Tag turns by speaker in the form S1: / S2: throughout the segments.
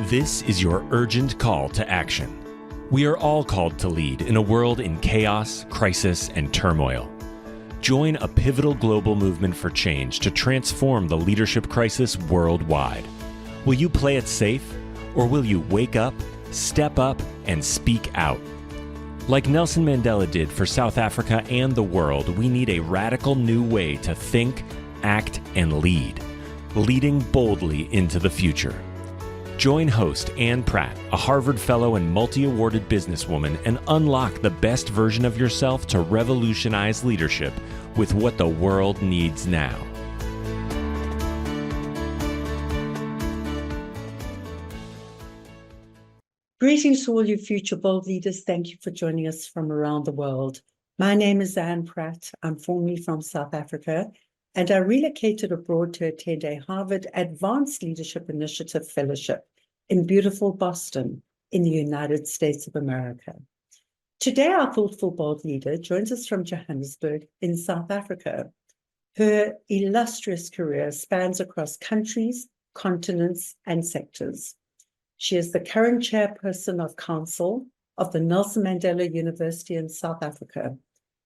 S1: This is your urgent call to action. We are all called to lead in a world in chaos, crisis, and turmoil. Join a pivotal global movement for change to transform the leadership crisis worldwide. Will you play it safe, or will you wake up, step up, and speak out? Like Nelson Mandela did for South Africa and the world, we need a radical new way to think, act, and lead, leading boldly into the future. Join host Anne Pratt, a Harvard Fellow and multi-awarded businesswoman, and unlock the best version of yourself to revolutionize leadership with what the world needs now.
S2: Greetings to all you future bold leaders. Thank you for joining us from around the world. My name is Anne Pratt. I'm formerly from South Africa, and I relocated abroad to attend a Harvard Advanced Leadership Initiative Fellowship in beautiful Boston in the United States of America. Today, our thoughtful bold leader joins us from Johannesburg in South Africa. Her illustrious career spans across countries, continents, and sectors. She is the current chairperson of council of the Nelson Mandela University in South Africa,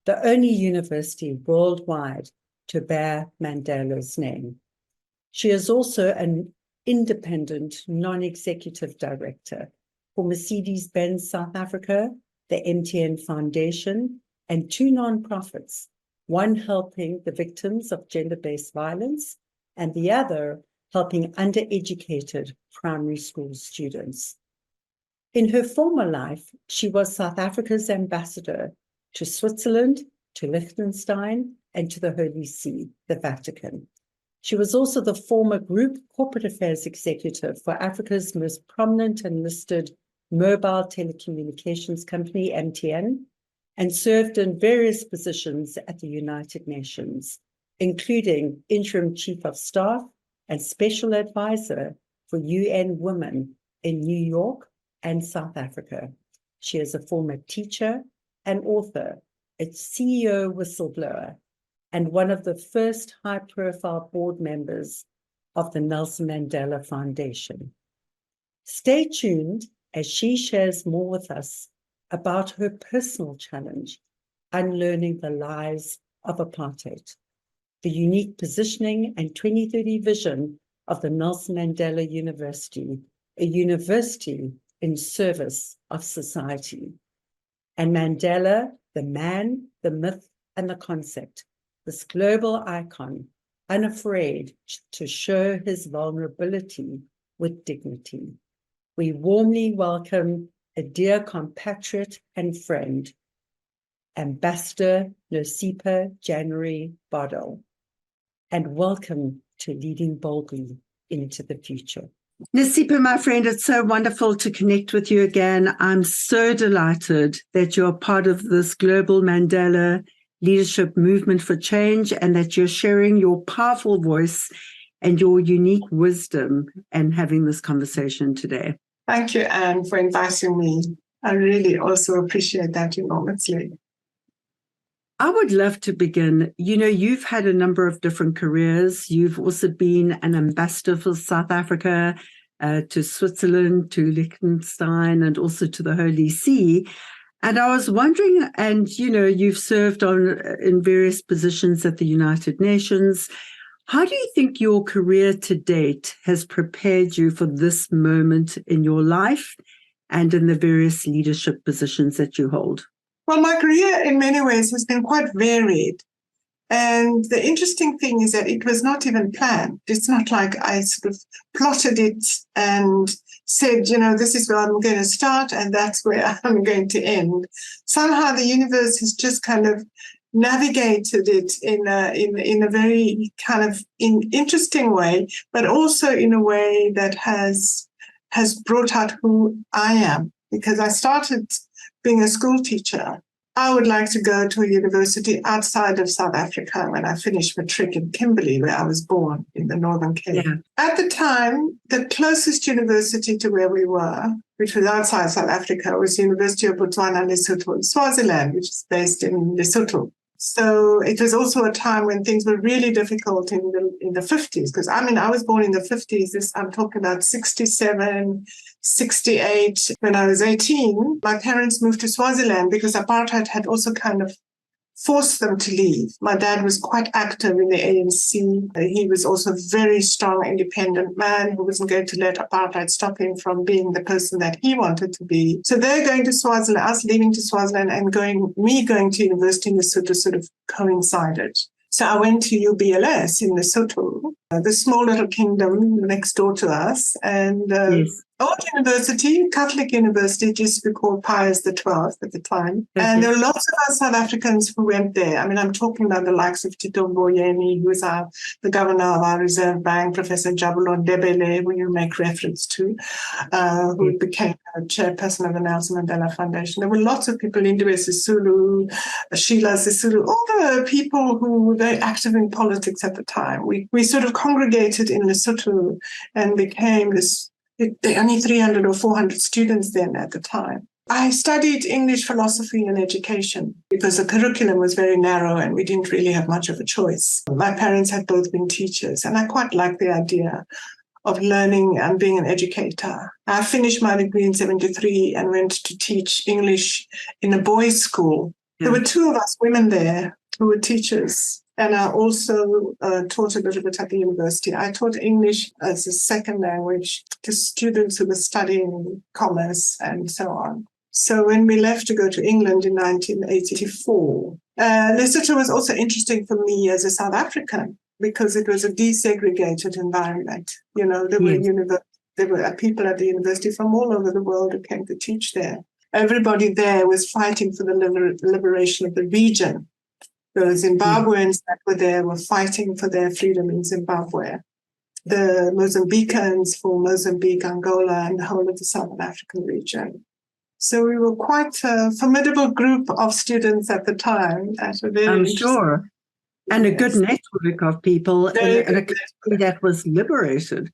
S2: the only university worldwide to bear Mandela's name. She is also an independent non-executive director for Mercedes-Benz South Africa, the MTN Foundation, and two nonprofits, one helping the victims of gender-based violence and the other helping undereducated primary school students. In her former life, she was South Africa's ambassador to Switzerland, to Liechtenstein, and to the Holy See, the Vatican. She was also the former Group Corporate Affairs Executive for Africa's most prominent and listed mobile telecommunications company, MTN, and served in various positions at the United Nations, including Interim Chief of Staff and Special Advisor for UN Women in New York and South Africa. She is a former teacher and author, a CEO whistleblower, and one of the first high-profile board members of the Nelson Mandela Foundation. Stay tuned as she shares more with us about her personal challenge, unlearning the lies of apartheid, the unique positioning and 2030 vision of the Nelson Mandela University, a university in service of society. And Mandela, the man, the myth, and the concept, this global icon, unafraid to show his vulnerability with dignity. We warmly welcome a dear compatriot and friend, Ambassador Nozipho January-Bardill, and welcome to Leading Boldly into the Future.
S3: Nozipho, my friend, it's so wonderful to connect with you again. I'm so delighted that you're part of this global Mandela leadership movement for change and that you're sharing your powerful voice and your unique wisdom and having this conversation today.
S4: Thank you, Anne, for inviting me. I really also appreciate that enormously.
S3: I would love to begin. You know, you've had a number of different careers. You've also been an ambassador for South Africa, to Switzerland, to Liechtenstein, and also to the Holy See. And I was wondering, and you know, you've served in various positions at the United Nations. How do you think your career to date has prepared you for this moment in your life and in the various leadership positions that you hold?
S4: Well, my career in many ways has been quite varied. And the interesting thing is that it was not even planned. It's not like I sort of plotted it and said, you know, this is where I'm going to start and that's where I'm going to end. Somehow the universe has just kind of navigated it in a very kind of interesting way, but also in a way that has brought out who I am. Because I started being a school teacher. I would like to go to a university outside of South Africa when I finished matric in Kimberley, where I was born in the Northern Cape. Yeah. At the time, the closest university to where we were, which was outside South Africa, was University of Botswana, Lesotho, in Swaziland, which is based in Lesotho. So it was also a time when things were really difficult in the 50s, because I mean, I was born in the 50s. I'm talking about 67, 1968, when I was 18, my parents moved to Swaziland because apartheid had also kind of forced them to leave. My dad was quite active in the ANC. He was also a very strong, independent man who wasn't going to let apartheid stop him from being the person that he wanted to be. So they're going to Swaziland, us leaving to Swaziland and me going to university in Lesotho sort of coincided. So I went to UBLS in Lesotho, the small little kingdom next door to us, and old university, Catholic university, it used to be called Pius XII at the time. And there were lots of us South Africans who went there. I mean, I'm talking about the likes of Tito Mboweni, who is the governor of our Reserve Bank, Professor Jabulo Ndebele, who you make reference to, who became a chairperson of the Nelson Mandela Foundation. There were lots of people, Indiwe Sisulu, Sheila Sisulu, all the people who were very active in politics at the time. We sort of congregated in Lesotho and became this. There were only 300 or 400 students then at the time. I studied English, philosophy, and education because the curriculum was very narrow and we didn't really have much of a choice. My parents had both been teachers, and I quite liked the idea of learning and being an educator. I finished my degree in 1973 and went to teach English in a boys' school. There were two of us women there who were teachers. And I also taught a little bit at the university. I taught English as a second language to students who were studying commerce and so on. So when we left to go to England in 1984, Lesotho was also interesting for me as a South African because it was a desegregated environment. You know, there were people at the university from all over the world who came to teach there. Everybody there was fighting for the liberation of the region. The Zimbabweans that were there were fighting for their freedom in Zimbabwe. The Mozambicans for Mozambique, Angola, and the whole of the Southern African region. So we were quite a formidable group of students at the time.
S3: I'm sure. And a good network of people and a country that was liberated.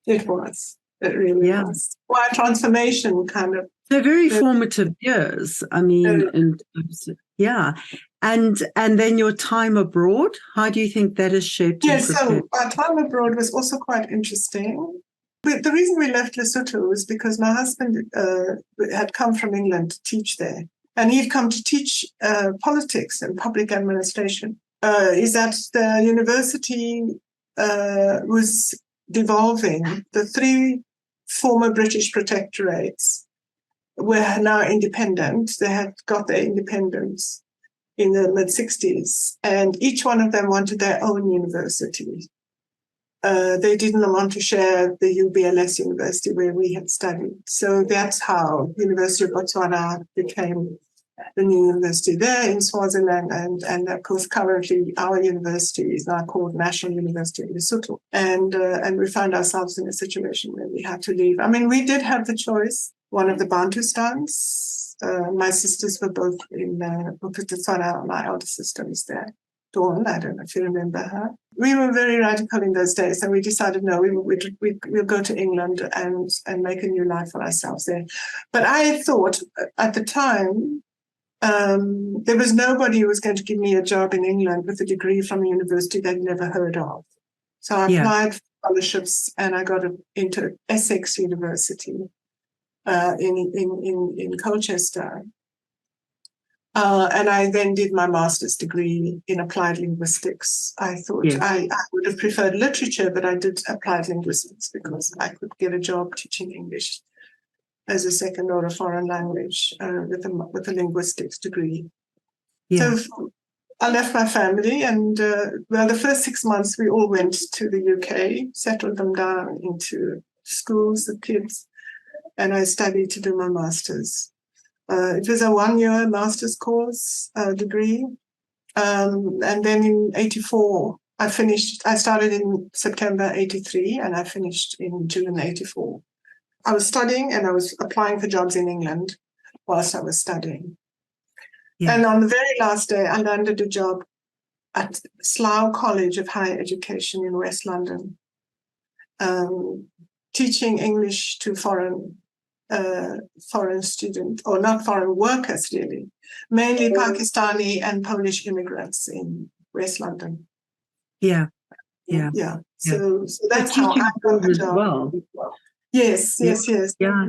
S4: It was. It really was. Well, transformation kind of.
S3: They're very formative years. I mean, And then your time abroad, how do you think that has shaped you?
S4: Yes, so our time abroad was also quite interesting. But the reason we left Lesotho was because my husband had come from England to teach there. And he'd come to teach politics and public administration. Is that the university was devolving. The three former British protectorates were now independent. They had got their independence in the mid-60s, and each one of them wanted their own university. They didn't want to share the UBLS university where we had studied. So that's how University of Botswana became the new university there in Swaziland. And of course, currently our university is now called National University of Lesotho. And we found ourselves in a situation where we had to leave. I mean, we did have the choice. One of the Bantustans, my sisters were both in Botswana. My elder sister was there. Dawn, I don't know if you remember her. We were very radical in those days, and we decided, no, we'll go to England and make a new life for ourselves there. But I thought at the time, there was nobody who was going to give me a job in England with a degree from a university they'd never heard of. So I applied for scholarships, and I got into Essex University in Colchester. And I then did my master's degree in applied linguistics. I thought I would have preferred literature, but I did applied linguistics because I could get a job teaching English as a second or a foreign language with a linguistics degree. Yeah. So I left my family, and the first 6 months we all went to the UK, settled them down into schools, the kids, and I studied to do my master's. It was a 1-year master's course degree. And then in 84, I finished. I started in September 83 and I finished in June 84. I was studying and I was applying for jobs in England whilst I was studying. Yeah. And on the very last day, I landed a job at Slough College of Higher Education in West London, teaching English to foreign students, or not foreign workers really, mainly Pakistani and Polish immigrants in West London.
S3: Yeah.
S4: So that's how I got the job.
S3: Well.
S4: Yes, yes, yes.
S3: Yeah.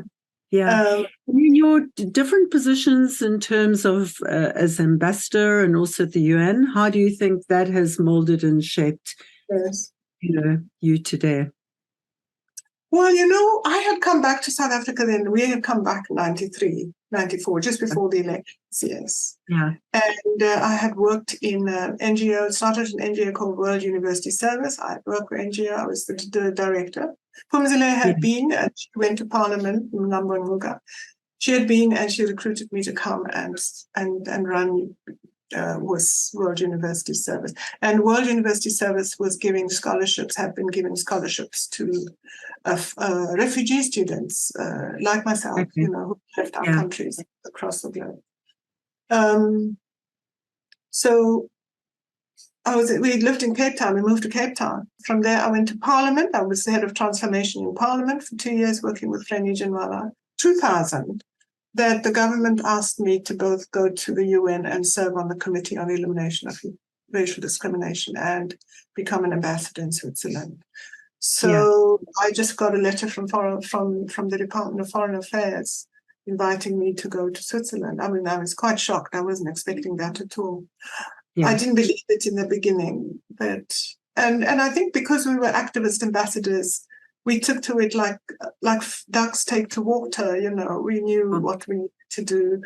S3: Yeah. In your different positions in terms of as ambassador and also at the UN, how do you think that has molded and shaped,
S4: Yes.
S3: you today?
S4: Well, I had come back to South Africa then. We had come back in 93, 94, just before the elections, yes.
S3: Yeah.
S4: And I had worked in an NGO, started an NGO called World University Service. I worked with NGO. I was the director. Phumzile had been, and she went to Parliament, Mnambo. She had been, and she recruited me to come and run was World University Service. And World University Service was giving scholarships, had been giving scholarships to refugee students like myself, who left our countries across the globe. So we lived in Cape Town. We moved to Cape Town. From there, I went to Parliament. I was the head of transformation in Parliament for 2 years, working with Frenny January. 2000, that the government asked me to both go to the UN and serve on the Committee on the Elimination of Racial Discrimination and become an ambassador in Switzerland. So I just got a letter from the Department of Foreign Affairs inviting me to go to Switzerland. I mean, I was quite shocked. I wasn't expecting that at all. I didn't believe it in the beginning, but and I think because we were activist ambassadors, we took to it like ducks take to water. We knew what we needed to do,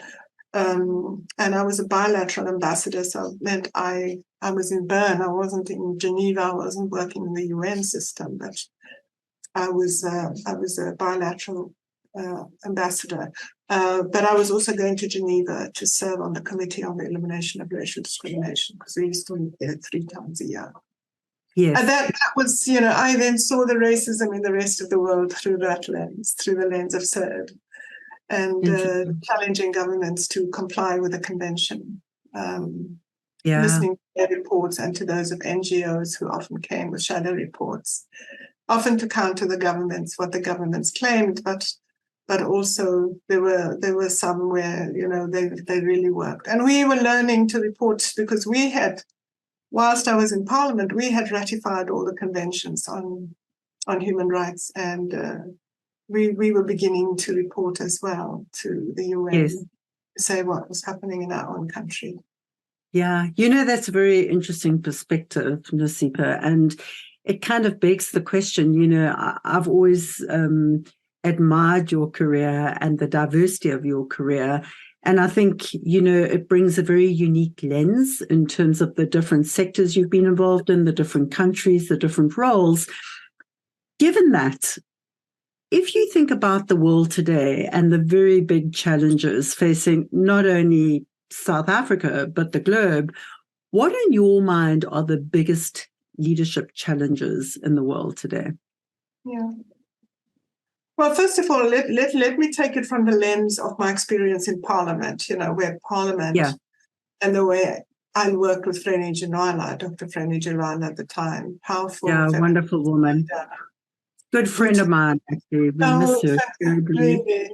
S4: and I was a bilateral ambassador, so it meant I was in Bern. I wasn't in Geneva. I wasn't working in the UN system, but I was a bilateral ambassador. But I was also going to Geneva to serve on the Committee on the Elimination of Racial Discrimination, because we used to meet there 3 times a year.
S3: Yes.
S4: And that was, I then saw the racism in the rest of the world through that lens, through the lens of CERD, and challenging governments to comply with the convention. Listening to their reports and to those of NGOs who often came with shadow reports, often to counter the governments, what the governments claimed, but also there were some where they really worked, and we were learning to report because we had, whilst I was in Parliament, we had ratified all the conventions on human rights, and we were beginning to report as well to the UN, to say what was happening in our own country.
S3: Yeah, that's a very interesting perspective, Nozipho, and it kind of begs the question. I've always admired your career and the diversity of your career. And I think, it brings a very unique lens in terms of the different sectors you've been involved in, the different countries, the different roles. Given that, if you think about the world today and the very big challenges facing not only South Africa, but the globe, what in your mind are the biggest leadership challenges in the world today?
S4: Yeah. Well, first of all, let me take it from the lens of my experience in Parliament, where Parliament and the way I worked with Frenny January, Dr. Frenny January at the time, powerful. Yeah,
S3: wonderful woman. Good friend of mine, actually. We miss her.
S4: Really.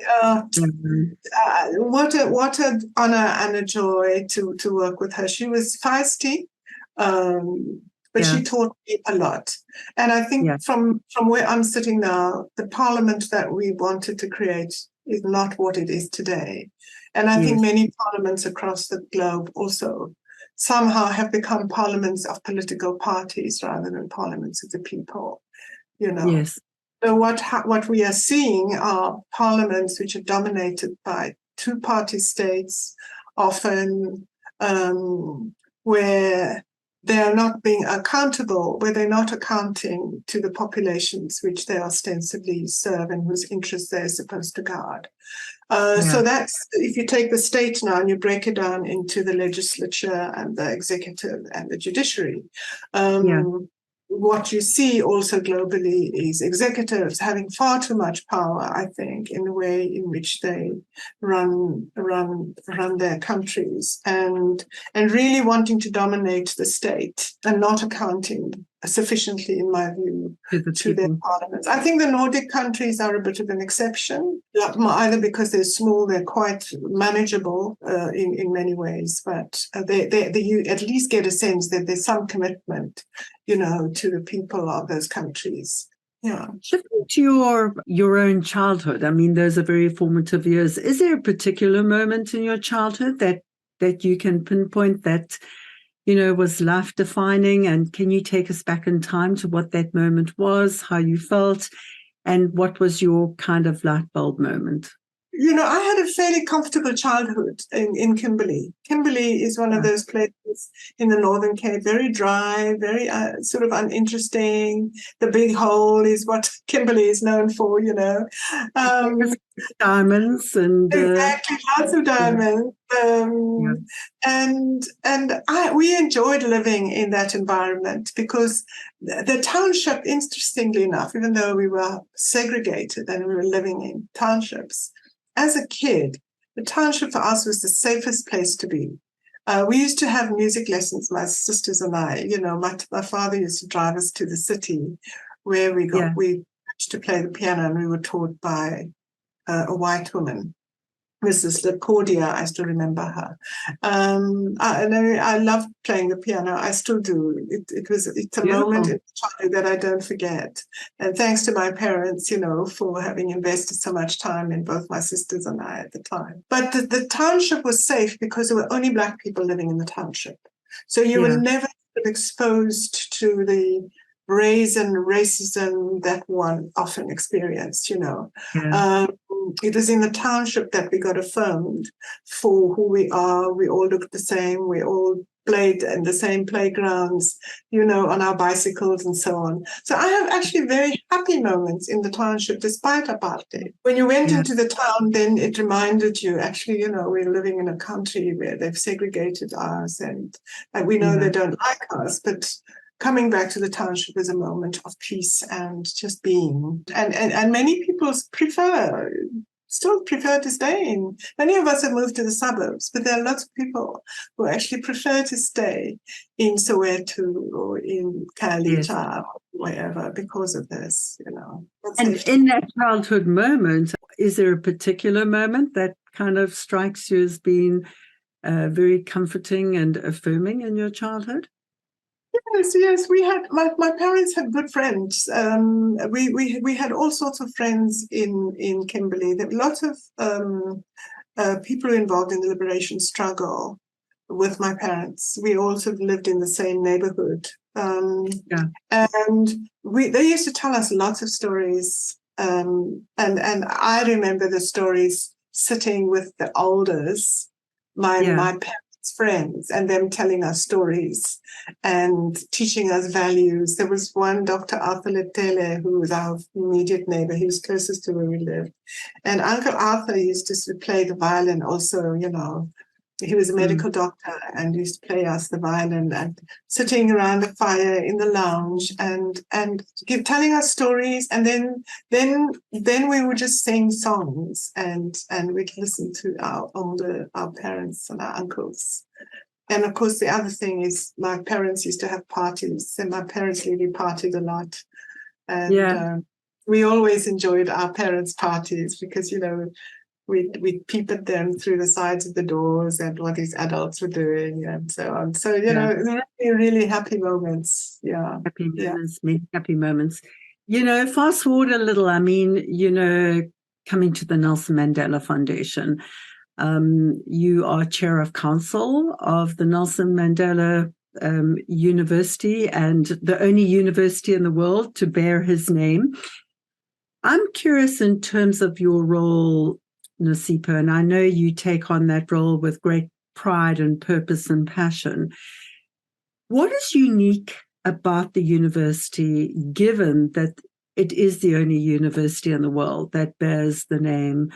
S4: What an honor and a joy to work with her. She was feisty. But she taught me a lot. And I think from where I'm sitting now, the Parliament that we wanted to create is not what it is today. And I think many parliaments across the globe also somehow have become parliaments of political parties rather than parliaments of the people.
S3: Yes.
S4: So what we are seeing are parliaments which are dominated by 2-party states, often where they are not being accountable, where they're not accounting to the populations which they ostensibly serve and whose interests they're supposed to guard. So that's, if you take the state now and you break it down into the legislature and the executive and the judiciary, what you see also globally is executives having far too much power, I think, in the way in which they run their countries, and really wanting to dominate the state and not accounting sufficiently, in my view, to their parliaments. I think the Nordic countries are a bit of an exception, either because they're small, they're quite manageable in many ways, but you at least get a sense that there's some commitment, to the people of those countries. Yeah.
S3: Shifting to your own childhood, I mean, those are very formative years. Is there a particular moment in your childhood that you can pinpoint that, was life-defining? And can you take us back in time to what that moment was, how you felt, and what was your kind of light bulb moment?
S4: I had a fairly comfortable childhood in Kimberley. Kimberley is one of those places in the Northern Cape, very dry, very sort of uninteresting. The big hole is what Kimberley is known for,
S3: Diamonds and...
S4: exactly, lots of diamonds. And we enjoyed living in that environment because the township, interestingly enough, even though we were segregated and we were living in townships, as a kid, the township for us was the safest place to be. We used to have music lessons, my sisters and I. My father used to drive us to the city where we managed to play the piano, and we were taught by a white woman, Mrs. LaCordia. I still remember her. I loved playing the piano. I still do. It's a
S3: Beautiful
S4: moment in childhood that I don't forget. And thanks to my parents, for having invested so much time in both my sisters and I at the time. But the township was safe because there were only Black people living in the township. So you were never exposed to the brazen racism that one often experienced, It was in the township that we got affirmed for who we are. We all looked the same. We all played in the same playgrounds, on our bicycles and so on. So I have actually very happy moments in the township despite apartheid. When you went into the town, then it reminded you, actually, we're living in a country where they've segregated us and we know they don't like us, but coming back to the township is a moment of peace and just being. And many people still prefer to stay in. Many of us have moved to the suburbs, but there are lots of people who actually prefer to stay in Soweto or in Khayelitsha or wherever because of this,
S3: And in that childhood moment, is there a particular moment that kind of strikes you as being very comforting and affirming in your childhood?
S4: Yes. We had my parents had good friends. We had all sorts of friends in Kimberley. There were lots of people involved in the liberation struggle with my parents. We also lived in the same neighborhood, and they used to tell us lots of stories. And I remember the stories sitting with the elders, my parents' friends, and them telling us stories and teaching us values. There was one, Dr. Arthur Letele, who was our immediate neighbor. He was closest to where we lived. And Uncle Arthur used to play the violin also, He was a medical doctor and used to play us the violin and sitting around the fire in the lounge and telling us stories. And then we would just sing songs and we'd listen to our parents and our uncles. And of course, the other thing is my parents used to have parties, and my parents really partied a lot. And we always enjoyed our parents' parties because, we'd peep at them through the sides of the doors and what these adults were doing and so on. So, really, really happy moments. Yeah.
S3: Happy moments, many happy moments. Fast forward a little, coming to the Nelson Mandela Foundation, you are chair of council of the Nelson Mandela University, and the only university in the world to bear his name. I'm curious in terms of your role, Nozipho, and I know you take on that role with great pride and purpose and passion. What is unique about the university, given that it is the only university in the world that bears the name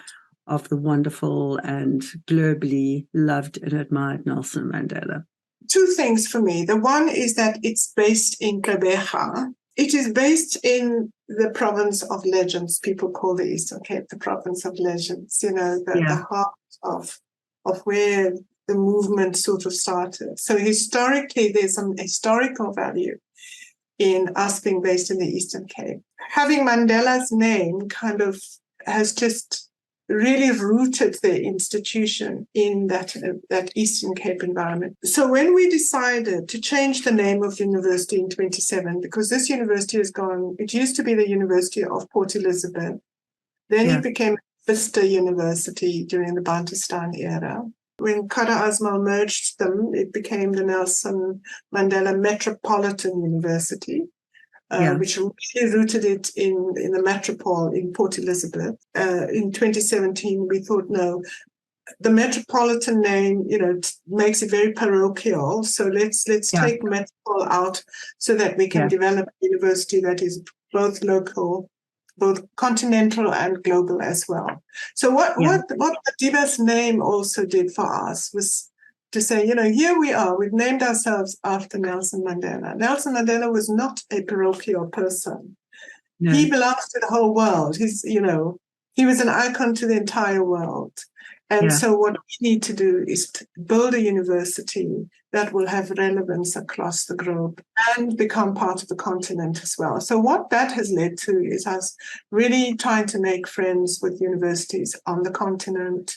S3: of the wonderful and globally loved and admired Nelson Mandela?
S4: Two things for me. The one is that it's based in Gqeberha. It is based in the province of legends. People call the Eastern Cape the province of legends, the heart of where the movement sort of started. So historically, there's some historical value in us being based in the Eastern Cape. Having Mandela's name kind of has just really rooted their institution in that Eastern Cape environment. So when we decided to change the name of the university in 27, because this university has gone, it used to be the University of Port Elizabeth. Then it became Vista University during the Bantustan era. When Kara Asmal merged them, it became the Nelson Mandela Metropolitan University. Which really rooted it in the metropole in Port Elizabeth. In 2017, we thought, no, the metropolitan name, makes it very parochial. So let's take metropole out so that we can develop a university that is both local, both continental and global as well. So what Madiba's name also did for us was to say, here we are, we've named ourselves after Nelson Mandela. Nelson Mandela was not a parochial person. No. He belongs to the whole world. He was an icon to the entire world. And so what we need to do is to build a university that will have relevance across the globe and become part of the continent as well. So what that has led to is us really trying to make friends with universities on the continent.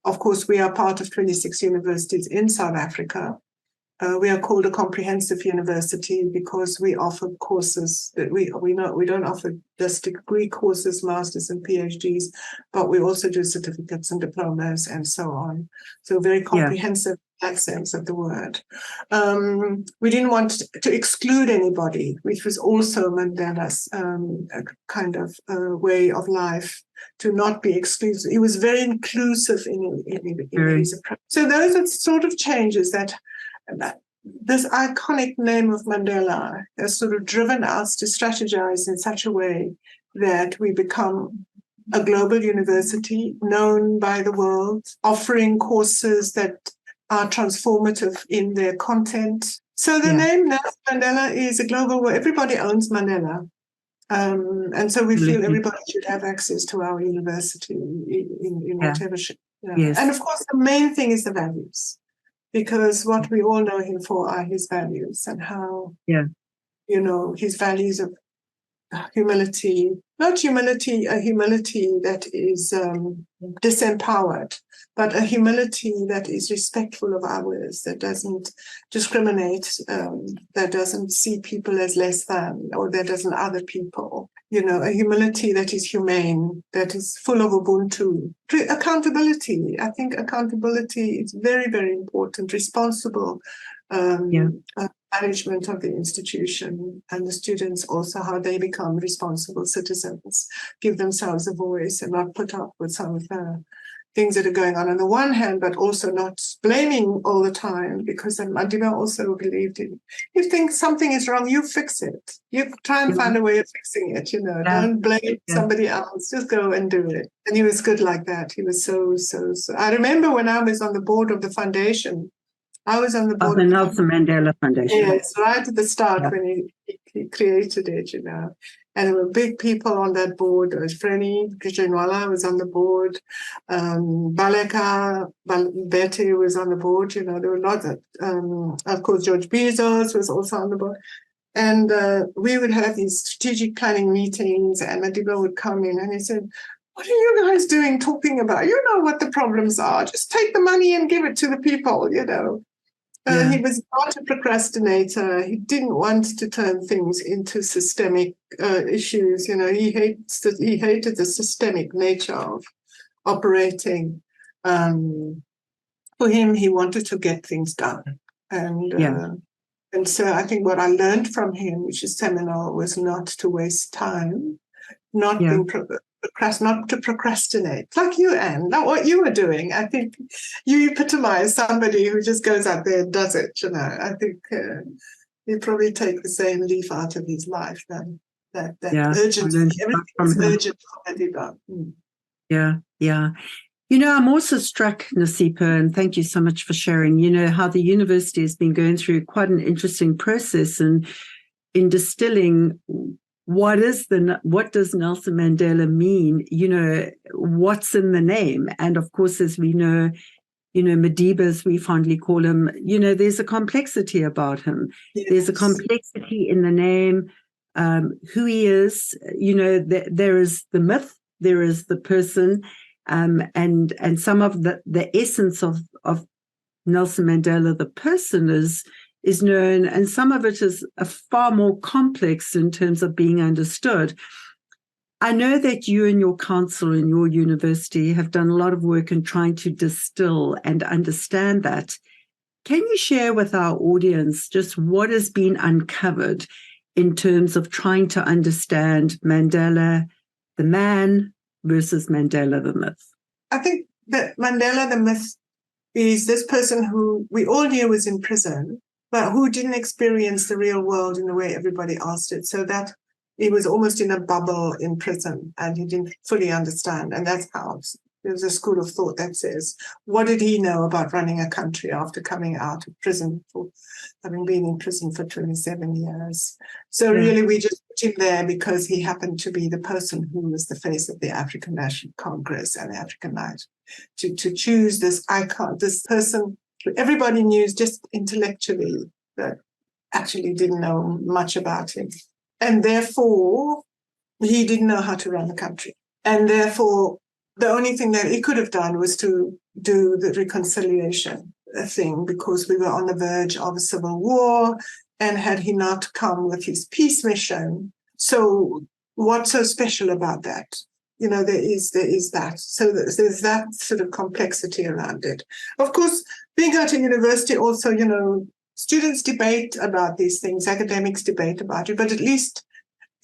S4: Of course, we are part of 26 universities in South Africa. We are called a comprehensive university because we offer courses that we don't offer just degree courses, masters and PhDs, but we also do certificates and diplomas and so on. So very comprehensive in that sense of the word. We didn't want to exclude anybody, which was also Mandela's kind of way of life, to not be exclusive. He was very inclusive in his approach. So those are sort of changes that this iconic name of Mandela has sort of driven us to strategize in such a way that we become a global university known by the world, offering courses that are transformative in their content. So the name Nelson Mandela is a global word. Everybody owns Mandela. And so we feel everybody should have access to our university in whatever shape. Yes. And of course, the main thing is the values. Because what we all know him for are his values and how, his values of humility, not humility, a humility that is disempowered, but a humility that is respectful of others, that doesn't discriminate, that doesn't see people as less than, or that doesn't other people. A humility that is humane, that is full of Ubuntu. Accountability. I think accountability is very, very important. Responsible management of the institution, and the students also, how they become responsible citizens, give themselves a voice and not put up with some of the things that are going on the one hand, but also not blaming all the time, because Madiba also believed in, you think something is wrong, you fix it. You try and find a way of fixing it, don't blame somebody else, just go and do it. And he was good like that. He was so. I remember when I was on the board of the foundation, I was on the board
S3: of the Nelson Mandela Foundation.
S4: Yes, right at the start when he created it, And there were big people on that board. Freni Kijenwala was on the board. Baleka Betty was on the board. There were lots of course, George Bezos was also on the board. And we would have these strategic planning meetings, and Madiba would come in and he said, "What are you guys doing talking about? You know what the problems are. Just take the money and give it to the people, He was not a procrastinator. He didn't want to turn things into systemic issues. He hated the systemic nature of operating. For him, he wanted to get things done. And so I think what I learned from him, which is seminal, was not to waste time, not to procrastinate, like you, Anne, not what you were doing. I think you epitomize somebody who just goes out there and does it. I think you probably take the same leaf out of his life. That urgency, everything is urgent already done.
S3: Yeah. I'm also struck, Nozipho, and thank you so much for sharing, how the university has been going through quite an interesting process and in distilling what does Nelson Mandela mean? What's in the name? And of course, as we know, Madiba, as we fondly call him, there's a complexity about him. Yes. There's a complexity in the name, who he is. There is the myth, there is the person, and some of the essence of Nelson Mandela, the person, is known, and some of it is far more complex in terms of being understood. I know that you and your council and your university have done a lot of work in trying to distill and understand that. Can you share with our audience just what has been uncovered in terms of trying to understand Mandela, the man, versus Mandela, the myth?
S4: I think that Mandela, the myth, is this person who we all knew was in prison, but who didn't experience the real world in the way everybody else did. So that he was almost in a bubble in prison and he didn't fully understand. And that's how there's a school of thought that says, what did he know about running a country after coming out of prison, for having been in prison for 27 years? So really, we just put him there because he happened to be the person who was the face of the African National Congress and the African Night. To choose this icon, this person who everybody knew just intellectually, but actually didn't know much about him. And therefore, he didn't know how to run the country. And therefore, the only thing that he could have done was to do the reconciliation thing, because we were on the verge of a civil war. And had he not come with his peace mission, so what's so special about that? You know, there is that. So there's that sort of complexity around it. Of course, being at a university also, you know, students debate about these things, academics debate about it, but at least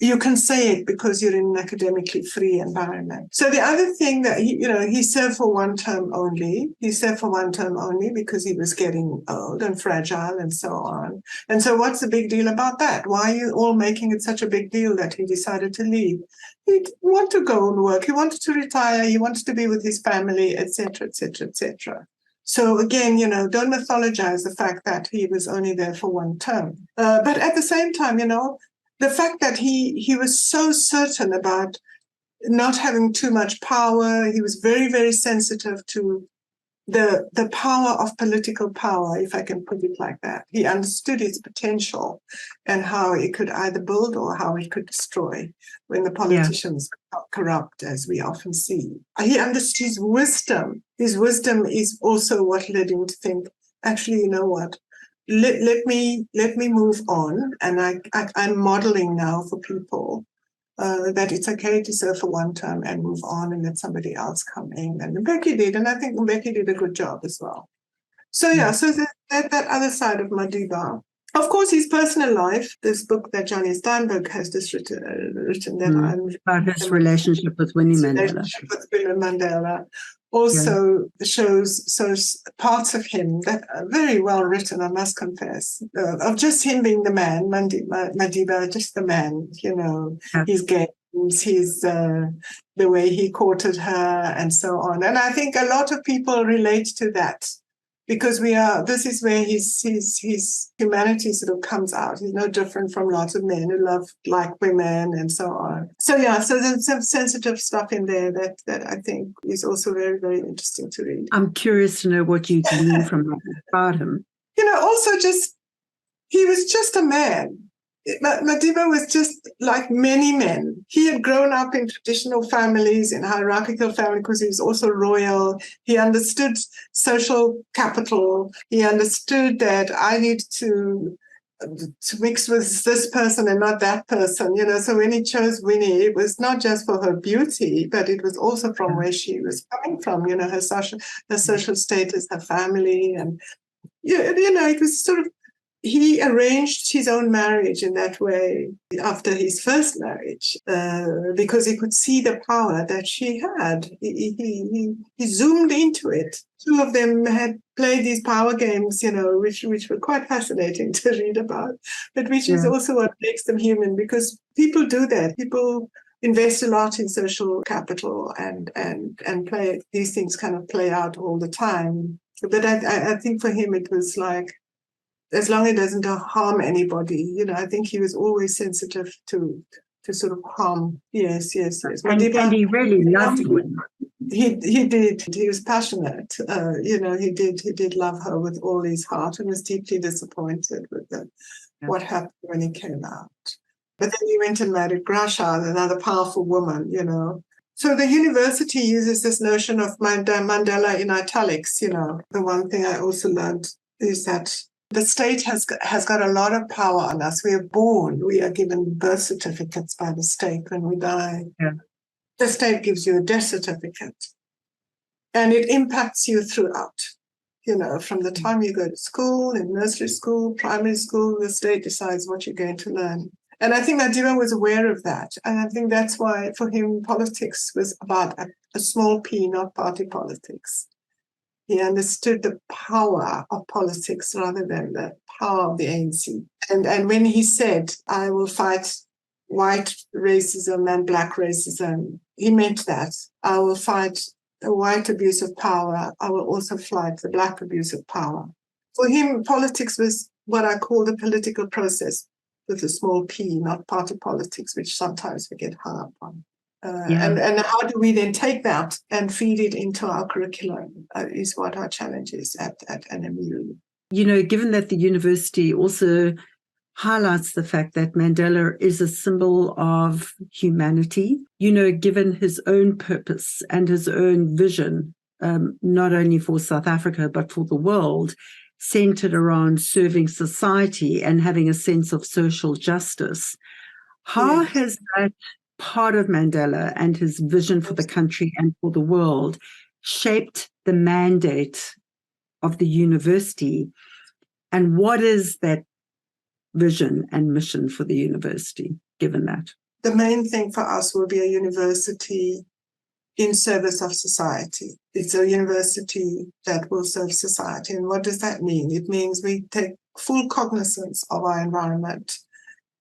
S4: you can say it because you're in an academically free environment. So the other thing that, he served for one term only. He served for one term only because he was getting old and fragile and so on. And so what's the big deal about that? Why are you all making it such a big deal that he decided to leave? He didn't want to go and work. He wanted to retire. He wanted to be with his family, etc., etc., etc. So again, don't mythologize the fact that he was only there for one term. But at the same time, the fact that he was so certain about not having too much power, he was very, very sensitive to the power of political power, if I can put it like that. He understood its potential and how it could either build or how it could destroy when the politicians got corrupt, as we often see. He understood his wisdom. His wisdom is also what led him to think, actually, you know what? Let me move on, and I'm modeling now for people that it's okay to serve for one term and move on and let somebody else come in. And Mbeki did, and I think Mbeki did a good job as well. So so that other side of Madiba. Of course, his personal life, this book that Johnny Steinberg has just written that
S3: about his relationship with Winnie Mandela.
S4: Relationship with Winnie Mandela. Also shows parts of him that are very well written, I must confess, of just him being the man, Madiba, just the man, his games, his the way he courted her and so on. And I think a lot of people relate to that because this is where his humanity sort of comes out. He's no different from lots of men who love like women and so on. So so there's some sensitive stuff in there that I think is also very, very interesting to read.
S3: I'm curious to know what you glean from that about him.
S4: Also he was just a man. Madiba was just like many men. He had grown up in traditional families, in hierarchical families, because he was also royal. He understood social capital. He understood that I need to mix with this person and not that person. So when he chose Winnie, it was not just for her beauty, but it was also from where she was coming from. Her social status, her family, and it was sort of. He arranged his own marriage in that way after his first marriage because he could see the power that she had. He zoomed into it. Two of them had played these power games, which were quite fascinating to read about, but which is also what makes them human, because people do that. People invest a lot in social capital and play these things kind of play out all the time. But I think for him it was like, as long as it doesn't harm anybody, I think he was always sensitive to sort of harm. Yes.
S3: And he really loved women.
S4: He did. He was passionate. He did love her with all his heart and was deeply disappointed with what happened when he came out. But then he went and married Grasha, another powerful woman, So the university uses this notion of Mandela in italics. The one thing I also learned is that the state has got a lot of power on us. We are given birth certificates by the state when we die.
S3: Yeah.
S4: The state gives you a death certificate, and it impacts you throughout. From the time you go to school, in nursery school, primary school, the state decides what you're going to learn. And I think Nozipho was aware of that. And I think that's why for him, politics was about a small p, not party politics. He understood the power of politics rather than the power of the ANC. And when he said, I will fight white racism and black racism, he meant that. I will fight the white abuse of power. I will also fight the black abuse of power. For him, politics was what I call the political process with a small p, not party politics, which sometimes we get hung up on. And how do we then take that and feed it into our curriculum is what our challenge is at NMU.
S3: Given that the university also highlights the fact that Mandela is a symbol of humanity, given his own purpose and his own vision, not only for South Africa, but for the world, centered around serving society and having a sense of social justice. How has that part of Mandela and his vision for the country and for the world shaped the mandate of the university? And what is that vision and mission for the university, given that?
S4: The main thing for us will be a university in service of society. It's a university that will serve society. And what does that mean? It means we take full cognizance of our environment,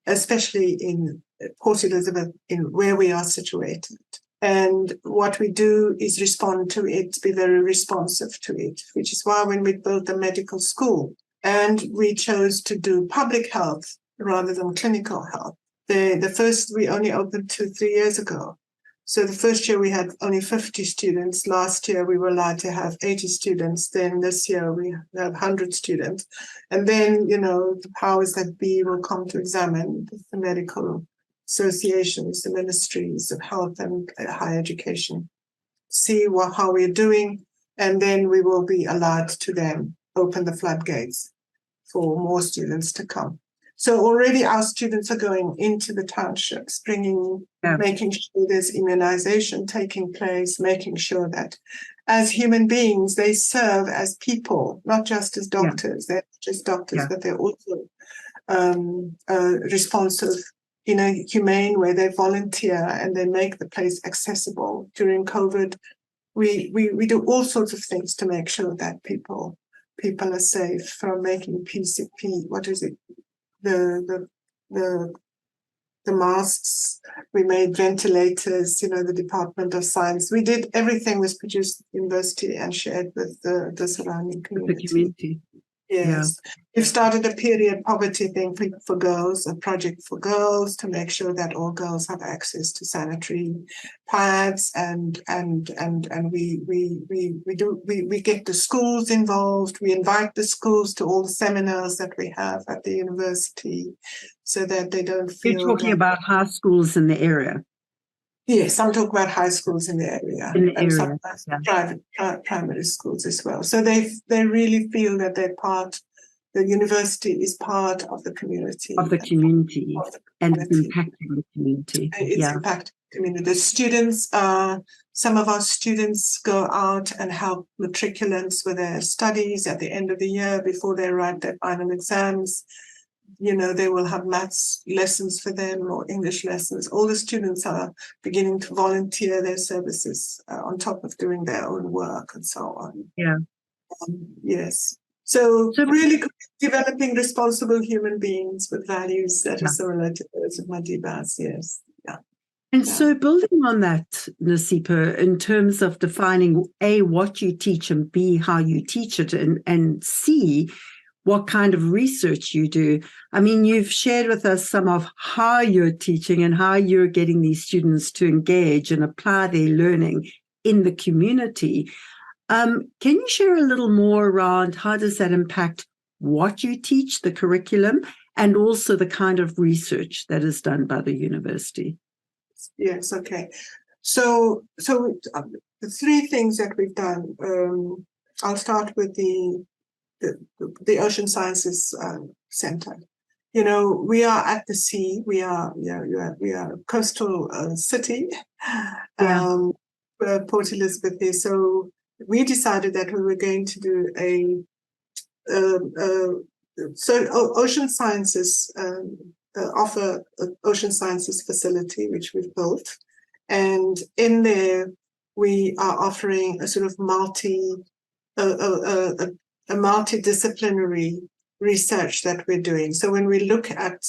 S4: especially in Port Elizabeth, in where we are situated. And what we do is respond to it, be very responsive to it, which is why when we built the medical school and we chose to do public health rather than clinical health. The first, we only opened 2-3 years ago. So the first year we had only 50 students. Last year we were allowed to have 80 students. Then this year we have 100 students. And then, the powers that be will come to examine the medical associations, the ministries of health and higher education, see how we're doing. And then we will be allowed to then open the floodgates for more students to come. So already our students are going into the townships, making sure there's immunization taking place, making sure that as human beings, they serve as people, not just as doctors. They're not just doctors, but they're also responsive in a humane way. They volunteer and they make the place accessible. During COVID, we do all sorts of things to make sure that people are safe, from making PCP, what is it? The masks, we made ventilators, the Department of Science. We did everything was produced at the university and shared with the surrounding community.
S3: The community.
S4: Yes. We've started a period poverty thing for girls, a project for girls to make sure that all girls have access to sanitary pads, and we get the schools involved. We invite the schools to all the seminars that we have at the university so that they don't feel.
S3: You're talking about high schools in the area.
S4: Yes, I'm talking about high schools in the area, and sometimes private primary schools as well. So they really feel that they're part. The university is part of the community.
S3: And it's impacting the community.
S4: It's impacting the community. The students, some of our students go out and help matriculants with their studies at the end of the year before they write their final exams. They will have maths lessons for them or English lessons. All the students are beginning to volunteer their services on top of doing their own work and so on.
S3: Yeah.
S4: Yes. So really developing responsible human beings with values that are similar to those of Madiba's. Yes. Yeah.
S3: And so building on that, Nozipho, in terms of defining A, what you teach, and B, how you teach it, and C, what kind of research you do. I mean, you've shared with us some of how you're teaching and how you're getting these students to engage and apply their learning in the community. Can you share a little more around how does that impact what you teach, the curriculum, and also the kind of research that is done by the university?
S4: Yes, okay. The three things that we've done. I'll start with the Ocean Sciences Center. You know, we are at the sea. We are a coastal city. Port Elizabeth is. So we decided that we were going to do Ocean Sciences offer an Ocean Sciences facility, which we've built, and in there we are offering a sort of multidisciplinary research that we're doing. So when we look at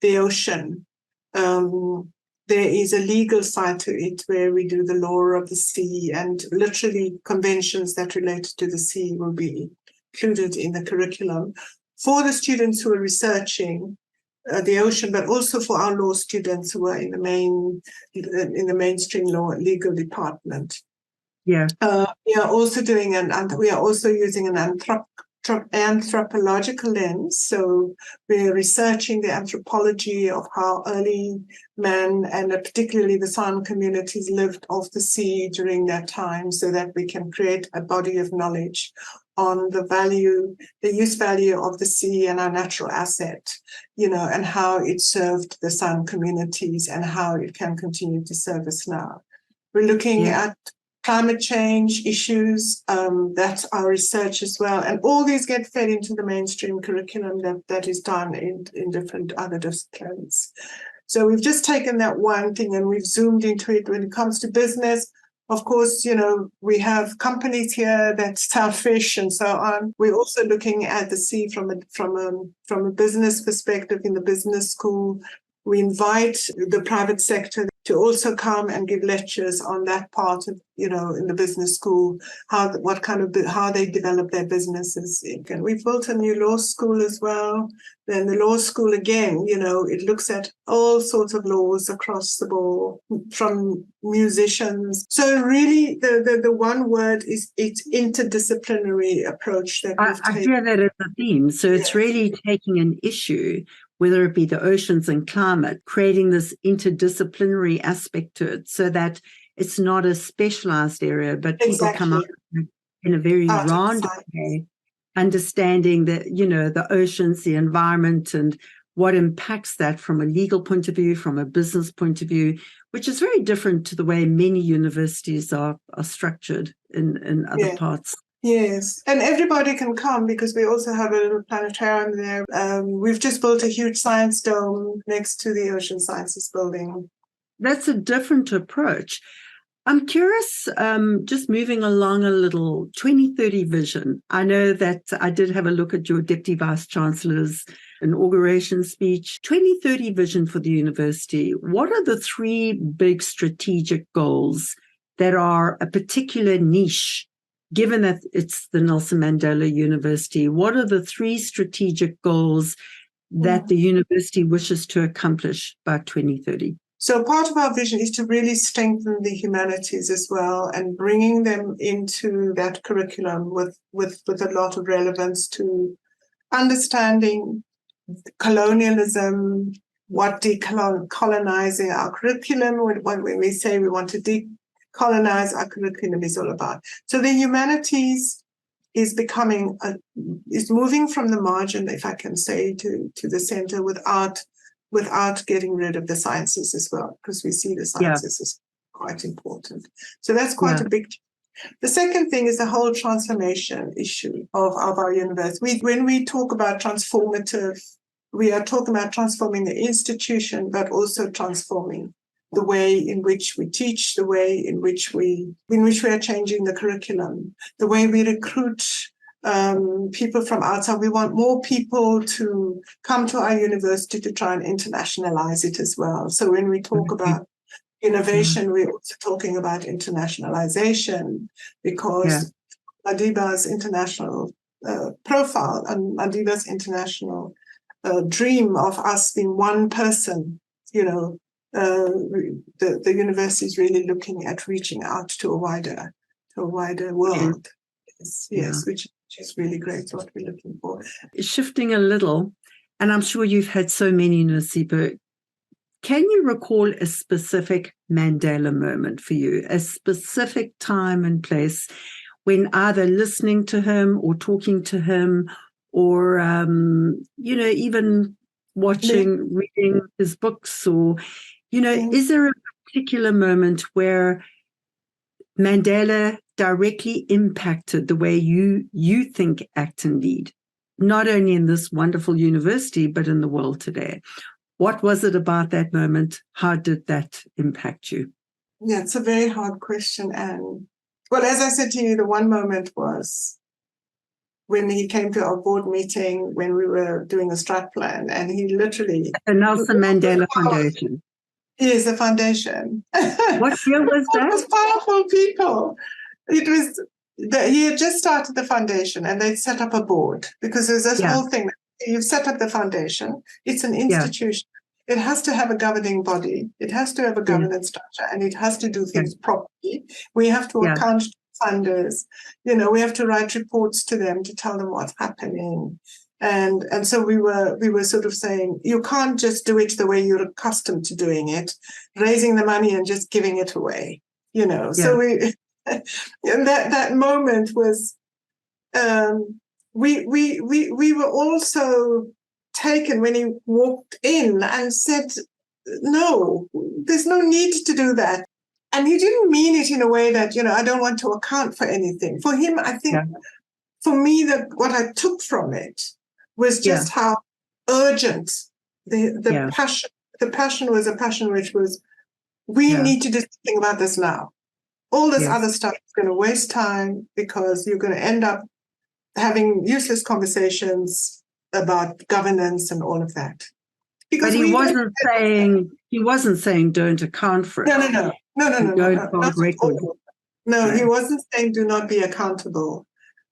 S4: the ocean, there is a legal side to it where we do the law of the sea, and literally conventions that relate to the sea will be included in the curriculum for the students who are researching the ocean, but also for our law students who are in the mainstream law legal department.
S3: Yeah.
S4: We are also using an anthropological lens. So we're researching the anthropology of how early men and particularly the San communities lived off the sea during that time, so that we can create a body of knowledge on the use value of the sea and our natural asset, you know, and how it served the San communities and how it can continue to serve us now. We're looking at climate change issues, that's our research as well. And all these get fed into the mainstream curriculum that is done in different other disciplines. So we've just taken that one thing and we've zoomed into it. When it comes to business, of course, you know, we have companies here that sell fish and so on. We're also looking at the sea from a business perspective in the business school. We invite the private sector to also come and give lectures on that part of, you know, in the business school, how they develop their businesses. And we've built a new law school as well. Then the law school, again, you know, it looks at all sorts of laws across the board, from musicians. So really, the one word is it's interdisciplinary approach that we've taken.
S3: I hear that as a theme. So it's really taking an issue, whether it be the oceans and climate, creating this interdisciplinary aspect to it so that it's not a specialized area, but people come up in a very rounded way, understanding that, you know, the oceans, the environment, and what impacts that from a legal point of view, from a business point of view, which is very different to the way many universities are structured in other parts.
S4: Yes, and everybody can come because we also have a little planetarium there. We've just built a huge science dome next to the Ocean Sciences building.
S3: That's a different approach. I'm curious, just moving along a little, 2030 vision. I know that I did have a look at your Deputy Vice-Chancellor's inauguration speech. 2030 vision for the university. What are the three big strategic goals that are a particular niche? Given that it's the Nelson Mandela University, what are the three strategic goals that the university wishes to accomplish by 2030?
S4: So part of our vision is to really strengthen the humanities as well, and bringing them into that curriculum with a lot of relevance to understanding colonialism, what decolonizing our curriculum, when we say we want to decolonize our curriculum is all about. So the humanities is moving from the margin, if I can say, to the center without getting rid of the sciences as well, because we see the sciences as quite important. So that's quite a big. The second thing is the whole transformation issue of our university. When we talk about transformative, we are talking about transforming the institution, but also transforming the way in which we teach, the way in which we are changing the curriculum, the way we recruit people from outside. We want more people to come to our university to try and internationalize it as well. So when we talk about innovation, we're also talking about internationalization, because Madiba's international profile and Madiba's international dream of us being one person, you know, the university is really looking at reaching out to a wider world. Yes, which is really great, what we're looking for.
S3: Shifting a little, and I'm sure you've had so many, Nozipho, can you recall a specific Mandela moment for you, a specific time and place when either listening to him or talking to him or, even watching, reading his books or, is there a particular moment where Mandela directly impacted the way you think, act, and lead, not only in this wonderful university, but in the world today? What was it about that moment? How did that impact you?
S4: Yeah, it's a very hard question, Anne. Well, as I said to you, the one moment was when he came to our board meeting when we were doing a strat plan, and he literally...
S3: The Nelson Mandela Foundation.
S4: Yes, the foundation.
S3: What year was that?
S4: It was powerful people. It was... he had just started the foundation, and they'd set up a board, because there's this whole thing. You've set up the foundation. It's an institution. It has to have a governing body. It has to have a governance structure, and it has to do things properly. We have to account to funders. We have to write reports to them to tell them what's happening. And so we were sort of saying, you can't just do it the way you're accustomed to doing it, raising the money and just giving it away. So we and that moment was we were also taken when he walked in and said, no, there's no need to do that. And he didn't mean it in a way that, I don't want to account for anything. For him, I think, for me, what I took from it was just how urgent the passion was, a passion which was, we need to do something about this now. All this other stuff is going to waste time, because you're going to end up having useless conversations about governance and all of that. Because
S3: but he wasn't saying don't account for it.
S4: No. No, he wasn't saying do not be accountable.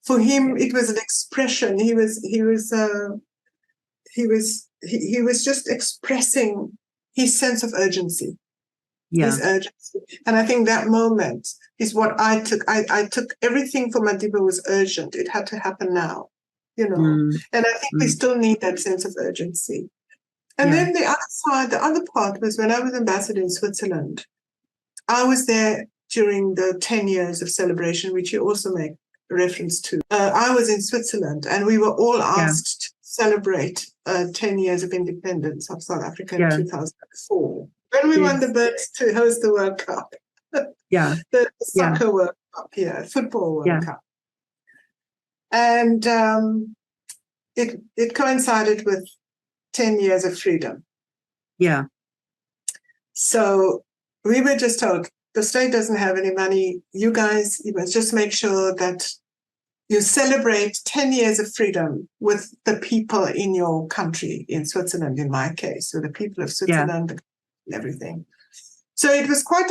S4: For him, it was an expression. He was just expressing his sense of urgency. His urgency. And I think that moment is what I took. I took everything from Madiba was urgent. It had to happen now, And I think we still need that sense of urgency. And then the other side, the other part was when I was ambassador in Switzerland. I was there during the 10 years of celebration, which you also make reference to. I was in Switzerland, and we were all asked to celebrate 10 years of independence of South Africa in 2004. When we won the bid to host the World Cup. The soccer World Cup, football World Cup. And it coincided with 10 years of freedom. So we were just told, the state doesn't have any money. You guys, you must just make sure that you celebrate 10 years of freedom with the people in your country, in Switzerland, in my case, so the people of Switzerland and everything. So it was quite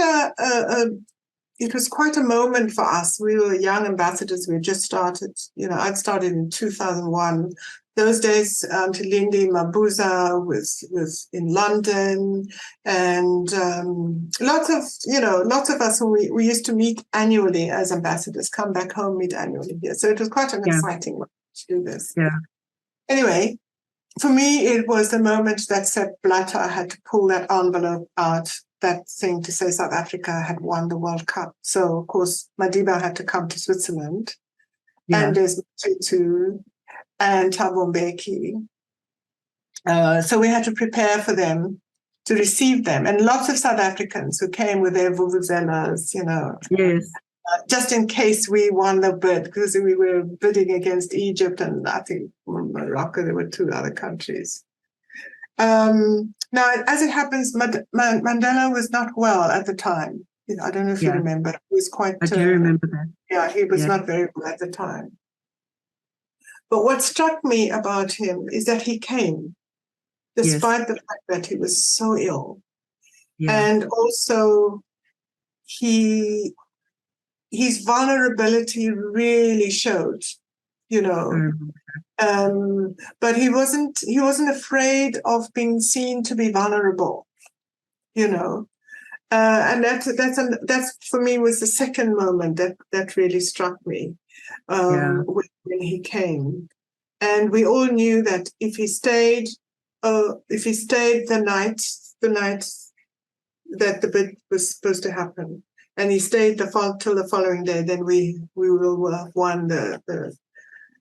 S4: a moment for us. We were young ambassadors. We just started. I'd started in 2001. Those days, Tilindi Mabuza was in London, and lots of us who we used to meet annually as ambassadors, come back home, meet annually here. So it was quite an exciting moment to do this. Anyway, for me, it was the moment that Sepp Blatter had to pull that envelope out, that thing to say South Africa had won the World Cup. So, of course, Madiba had to come to Switzerland, and there's Tutu and Thabo Mbeki. So we had to prepare for them, to receive them. And lots of South Africans who came with their vuvuzelas, just in case we won the bid, because we were bidding against Egypt and I think Morocco. There were two other countries. Now, as it happens, Mandela was not well at the time. I don't know if you remember. He was quite...
S3: I do remember that.
S4: Yeah, he was not very well at the time. But what struck me about him is that he came, despite the fact that he was so ill. And also, his vulnerability really showed, but he wasn't afraid of being seen to be vulnerable, and that's for me was the second moment that really struck me when he came. And we all knew that if he stayed the night, the night that the bid was supposed to happen, and he stayed till the following day. Then we will have won the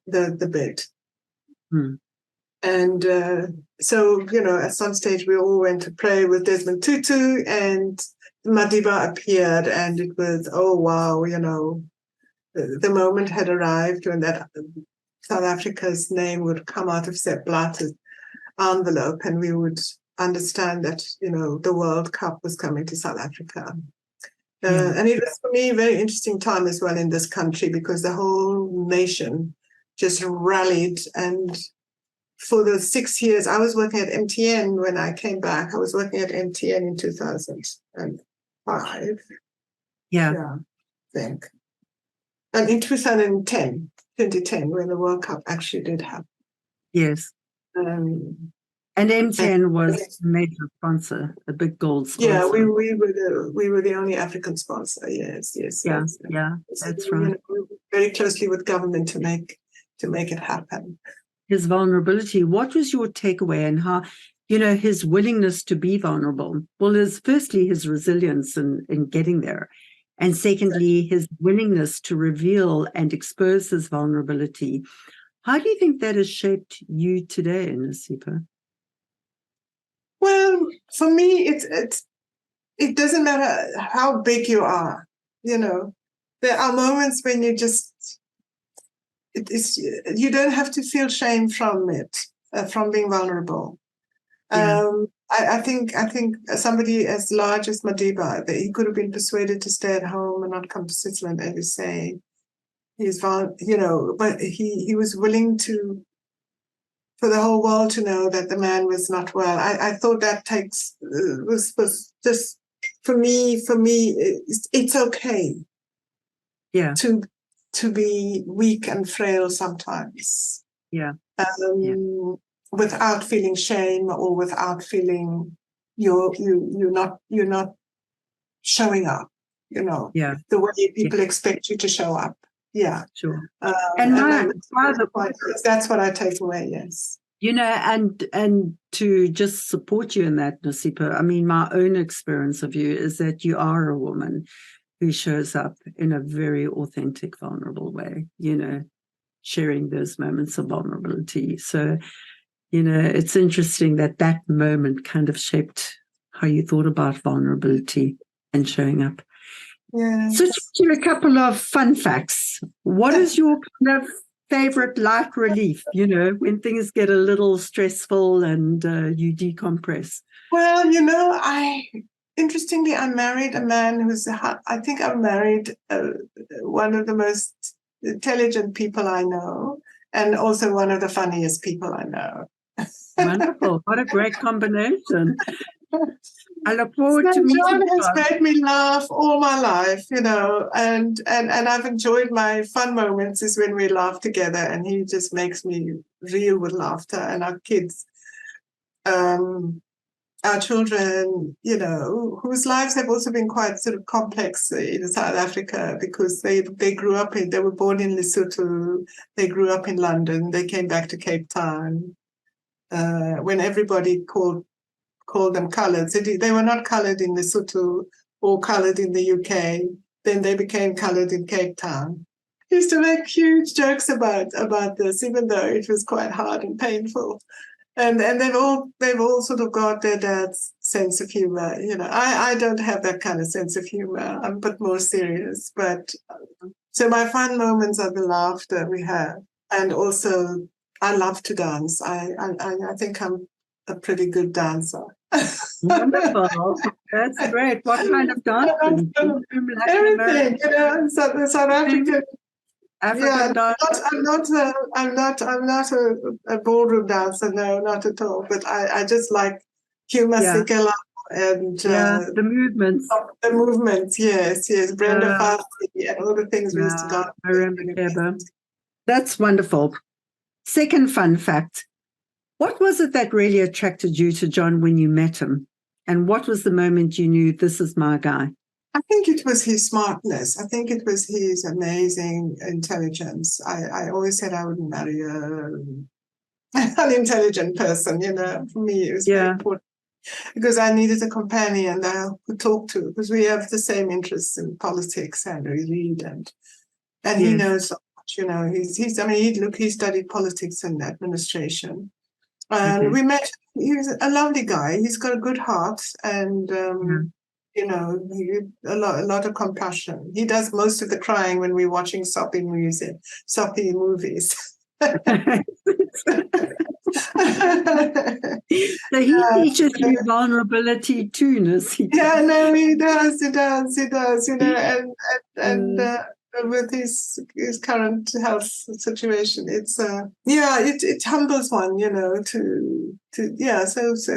S4: bid.
S3: Hmm.
S4: And so, at some stage we all went to pray with Desmond Tutu, and Madiba appeared, and it was, oh wow, the moment had arrived when that South Africa's name would come out of Sepp Blatter's envelope, and we would understand that, the World Cup was coming to South Africa. And it was, for me, a very interesting time as well in this country, because the whole nation just rallied. And for the 6 years, I was working at MTN when I came back. I was working at MTN in 2005.
S3: Yeah.
S4: I think. And in 2010, when the World Cup actually did happen.
S3: Yes.
S4: And
S3: MTN was a major sponsor, a big gold sponsor.
S4: Yeah, we were the only African sponsor. Yes.
S3: Yeah,
S4: So
S3: that's
S4: we,
S3: right.
S4: We worked very closely with government to make it happen.
S3: His vulnerability. What was your takeaway, and how, his willingness to be vulnerable? Well, firstly his resilience in getting there, and secondly his willingness to reveal and expose his vulnerability. How do you think that has shaped you today, Nozipho?
S4: Well, for me, it doesn't matter how big you are. There are moments when you you don't have to feel shame from it, from being vulnerable.
S3: Yeah.
S4: I think somebody as large as Madiba, that he could have been persuaded to stay at home and not come to Switzerland every day. But he was willing for the whole world to know that the man was not well. I thought that was just for me. It's okay.
S3: Yeah.
S4: To be weak and frail sometimes.
S3: Yeah.
S4: Without feeling shame, or without feeling you're not showing up.
S3: Yeah.
S4: The way people expect you to show up. Yeah.
S3: Sure.
S4: And that's what I take away. Yes.
S3: And to just support you in that, Nozipho, I mean, my own experience of you is that you are a woman who shows up in a very authentic, vulnerable way, sharing those moments of vulnerability. So, it's interesting that moment kind of shaped how you thought about vulnerability and showing up.
S4: Yeah.
S3: So, just a couple of fun facts. What is your kind of favorite light relief, when things get a little stressful and you decompress?
S4: Well, interestingly, I married a man I think I married one of the most intelligent people I know, and also one of the funniest people I know.
S3: Wonderful. What a great combination. I look forward to meeting
S4: John has
S3: John.
S4: made me laugh all my life, and I've enjoyed my fun moments is when we laugh together, and he just makes me reel with laughter. And our kids, our children, whose lives have also been quite sort of complex in South Africa, because they were born in Lesotho, they grew up in London, they came back to Cape Town. When everybody called them coloured. So they were not coloured in Lesotho or coloured in the UK. Then they became coloured in Cape Town. He used to make huge jokes about this, even though it was quite hard and painful. And they've all sort of got their dad's sense of humour. I don't have that kind of sense of humour. I'm a bit more serious. But so my fun moments are the laughter we have, and also I love to dance. I think I'm a pretty good dancer.
S3: Wonderful. That's great. What kind of dance?
S4: Everything, so the South African
S3: dance.
S4: I'm not a ballroom dancer, no, not at all. But I just like Hugh Masekela and
S3: the movements.
S4: The movements, yes. Brenda Fassie and all the things we used to dance.
S3: I remember. That's wonderful. Second fun fact. What was it that really attracted you to John when you met him? And what was the moment you knew, this is my guy?
S4: I think it was his smartness. I think it was his amazing intelligence. I always said I wouldn't marry an unintelligent person. For me, it was very important because I needed a companion that I could talk to, because we have the same interests in politics, and we read, and he knows so much. You know, he studied politics and administration, and we met. He was a lovely guy. He's got a good heart, and you know, a lot of compassion. He does most of the crying when we're watching soppy movies. So
S3: he teaches you vulnerability too, Nozipho.
S4: Yeah, no, he does, you know, and with his current health situation, it's it humbles one, you know, so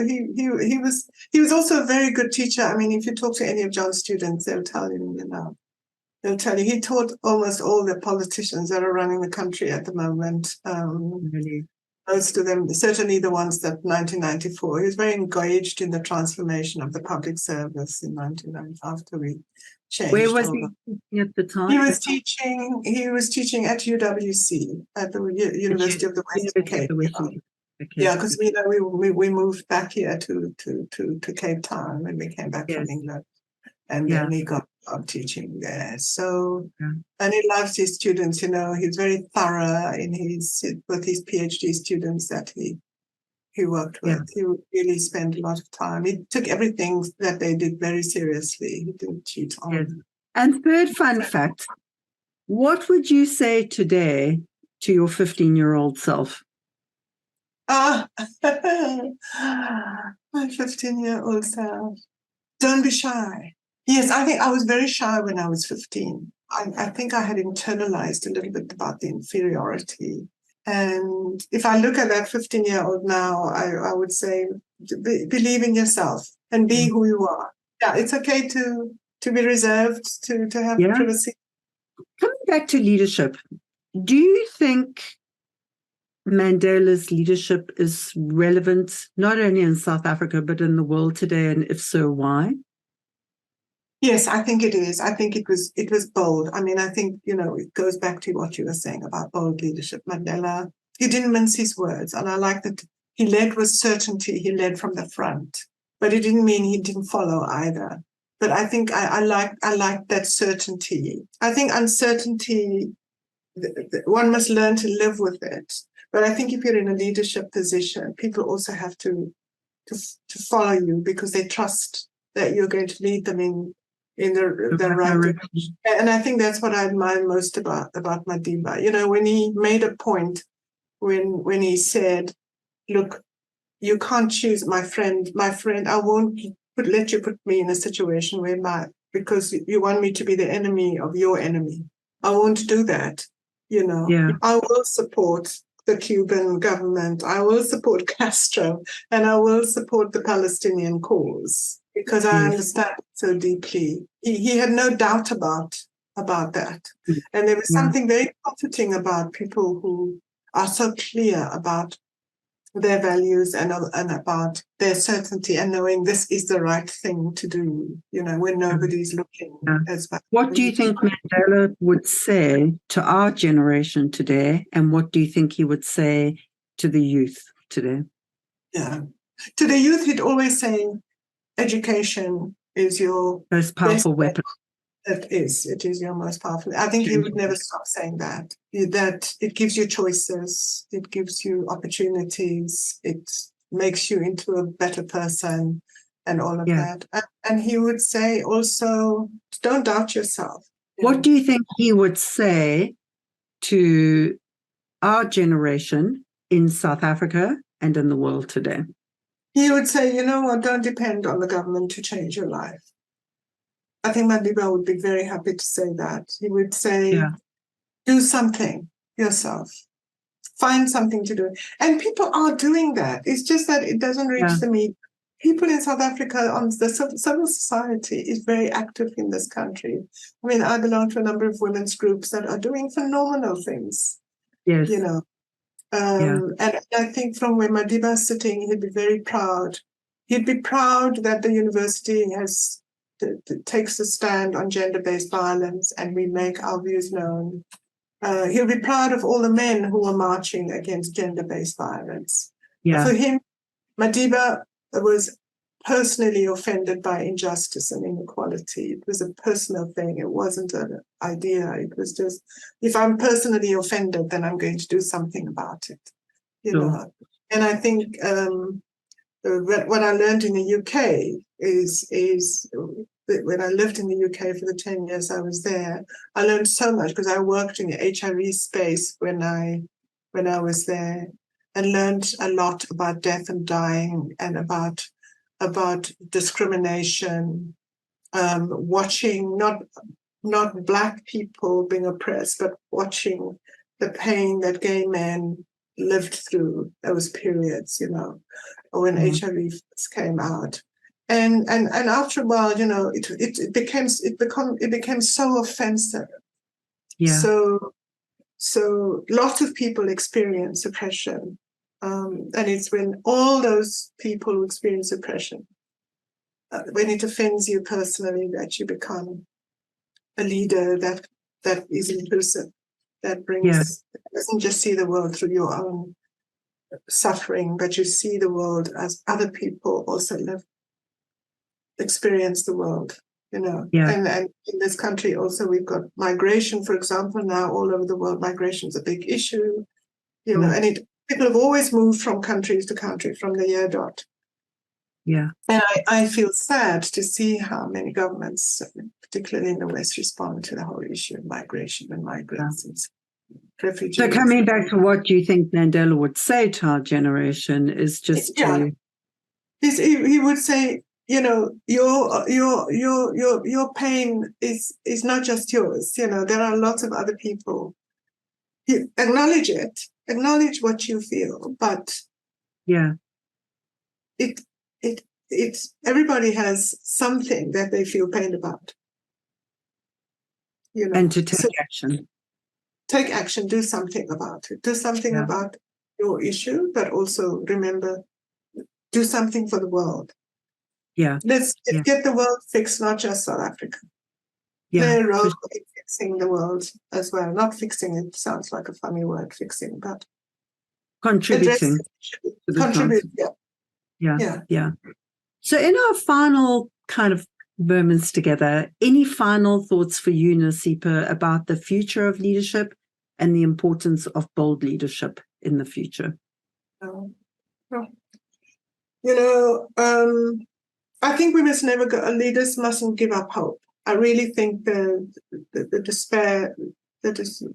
S4: he was also a very good teacher. I mean, if you talk to any of John's students, they'll tell you, he taught almost all the politicians that are running the country at the moment.
S3: Really?
S4: Most of them, certainly the ones that 1994, he was very engaged in the transformation of the public service in 1990 after we changed.
S3: Where was he teaching at the time?
S4: He was teaching at UWC, at the University of the Western Cape. Yeah, because we moved back here to Cape Town when we came back from England. And then he got up teaching there. So, and he loves his students, you know, he's very thorough with his PhD students that he worked with. He really spent a lot of time. He took everything that they did very seriously. He didn't cheat on them.
S3: And third fun fact, what would you say today to your 15-year-old self?
S4: My 15-year-old self. Don't be shy. Yes, I think I was very shy when I was 15. I think I had internalized a little bit about the inferiority. And if I look at that 15-year-old now, I would say, believe in yourself and be who you are. Yeah, it's okay to be reserved, to have privacy.
S3: Coming back to leadership, do you think Mandela's leadership is relevant not only in South Africa, but in the world today? And if so, why?
S4: Yes, I think it is. I think it was bold. I mean, I think, you know, it goes back to what you were saying about bold leadership. Mandela, he didn't mince his words. And I like that he led with certainty. He led from the front. But it didn't mean he didn't follow either. But I think I like that certainty. I think uncertainty, one must learn to live with it. But I think if you're in a leadership position, people also have to follow you because they trust that you're going to lead them in the right direction. And I think that's what I admire most about Madiba. You know, when he made a point, when he said, look, you can't choose my friend, I won't let you put me in a situation because you want me to be the enemy of your enemy. I won't do that, you know. Yeah. I will support the Cuban government, I will support Castro, and I will support the Palestinian cause. Because I understand it so deeply. He had no doubt about that. And there was something very comforting about people who are so clear about their values and about their certainty and knowing this is the right thing to do, you know, when nobody's looking.
S3: What do you think Mandela would say to our generation today? And what do you think he would say to the youth today?
S4: Yeah. To the youth, he'd always say, education is your
S3: most powerful weapon.
S4: It is your most powerful. I think he would never stop saying that it gives you choices, it gives you opportunities, it makes you into a better person and all of that. And he would say also, don't doubt yourself.
S3: What do you think he would say to our generation in South Africa and in the world today?
S4: He would say, you know what, don't depend on the government to change your life. I think Madiba would be very happy to say that. He would say, do something yourself. Find something to do. And people are doing that. It's just that it doesn't reach the media. People in South Africa, on the civil society is very active in this country. I mean, I belong to a number of women's groups that are doing phenomenal things.
S3: Yes.
S4: You know. And I think from where Madiba is sitting, he'd be very proud. He'd be proud that the university takes a stand on gender-based violence and we make our views known. He'll be proud of all the men who are marching against gender-based violence. For him, Madiba was personally offended by injustice and inequality. It was a personal thing. It wasn't an idea. It was just, if I'm personally offended, then I'm going to do something about it, know. And I think what I learned in the UK is when I lived in the UK for the 10 years I was there, I learned so much because I worked in the HIV space when I was there, and learned a lot about death and dying, and about discrimination, watching not Black people being oppressed, but watching the pain that gay men lived through those periods, when HIV first came out. And after a while, it became so offensive.
S3: Yeah.
S4: So lots of people experience oppression. And it's when all those people who experience oppression, when it offends you personally, that you become a leader that is inclusive, that doesn't just see the world through your own suffering, but you see the world as other people also experience the world,
S3: Yeah.
S4: And in this country also we've got migration, for example, now all over the world. Migration is a big issue, and people have always moved from countries to country from the year dot.
S3: Yeah.
S4: And I feel sad to see how many governments, particularly in the West, respond to the whole issue of migration and migrants and refugees.
S3: So coming back to what you think Mandela would say to our generation is just
S4: he would say, your pain is not just yours. There are lots of other people. You acknowledge it, acknowledge what you feel, but it's everybody has something that they feel pain about.
S3: And to take action.
S4: Take action, do something about it. Do something about your issue, but also remember, do something for the world.
S3: Yeah.
S4: Let's get the world fixed, not just South Africa.
S3: Yeah.
S4: Play a role in fixing the world as well. Not fixing it sounds like a funny word, fixing, but
S3: contributing.
S4: Contribute,
S3: Yeah. So in our final kind of moments together, any final thoughts for you, Nozipho, about the future of leadership and the importance of bold leadership in the future?
S4: I think we must never go. Leaders mustn't give up hope. I really think the despair,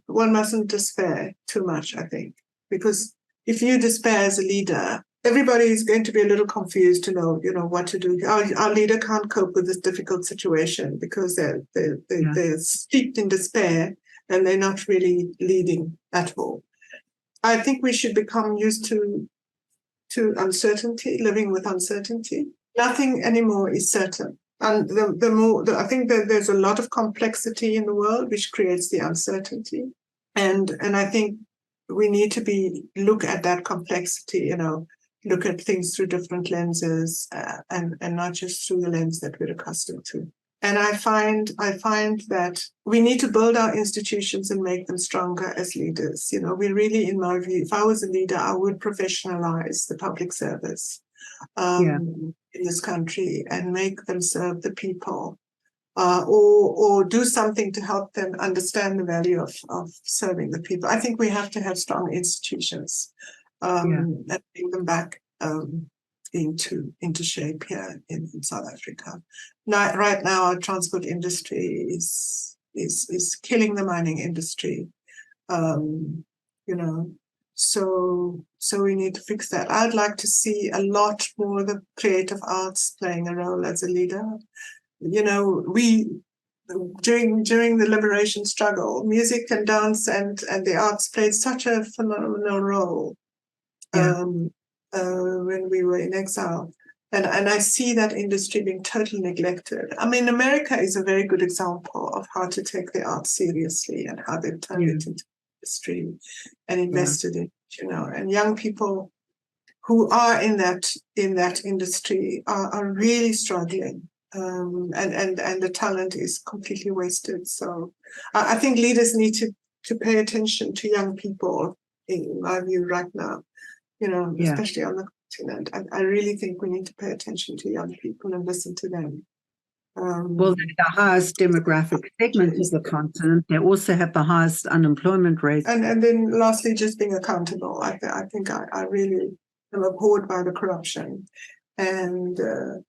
S4: one mustn't despair too much, I think, because if you despair as a leader, everybody is going to be a little confused to know, what to do. Our leader can't cope with this difficult situation because they're steeped in despair and they're not really leading at all. I think we should become used to uncertainty, living with uncertainty. Nothing anymore is certain. And I think that there's a lot of complexity in the world which creates the uncertainty. And I think we need to look at that complexity, look at things through different lenses and not just through the lens that we're accustomed to. And I find that we need to build our institutions and make them stronger as leaders. We really, in my view, if I was a leader, I would professionalize the public service in this country and make them serve the people, or do something to help them understand the value of serving the people. I think we have to have strong institutions and bring them back into shape here in South Africa. Now, right now, our transport industry is killing the mining industry. So we need to fix that. I'd like to see a lot more of the creative arts playing a role as a leader. We during the liberation struggle, music and dance and the arts played such a phenomenal role. When we were in exile. And I see that industry being totally neglected. I mean, America is a very good example of how to take the arts seriously and how they've turned it into industry and invested in it, and young people who are in that industry are really struggling. And the talent is completely wasted. So I think leaders need to pay attention to young people, in my view, right now. Especially on the continent. I really think we need to pay attention to young people and listen to them.
S3: Well, they're the highest demographic segment of the continent. They also have the highest unemployment rate.
S4: And then lastly, just being accountable. I think I really am abhorred by the corruption and the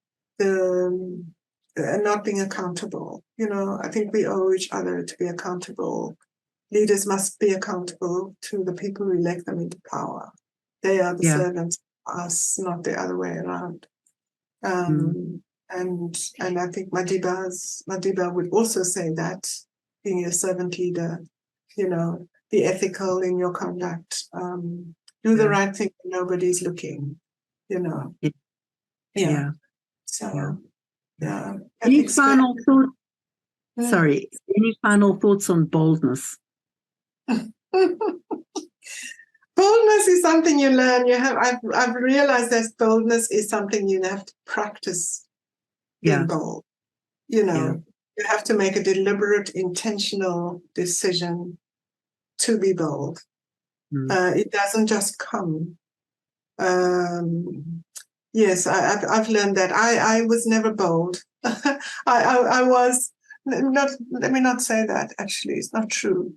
S4: not being accountable. You know, I think we owe each other to be accountable. Leaders must be accountable to the people who elect them into power. They are the servants of us, not the other way around. And I think Madiba would also say that, being a servant leader, you know, be ethical in your conduct, do the right thing when nobody's looking, you know.
S3: Yeah.
S4: So, yeah.
S3: Any final thoughts? Sorry, any final thoughts on boldness?
S4: Boldness is something you learn. I've realized that boldness is something you have to practice being bold. You know, you have to make a deliberate, intentional decision to be bold. It doesn't just come. Yes, I've learned that. I was never bold. I was not. Let me not say that. Actually, it's not true.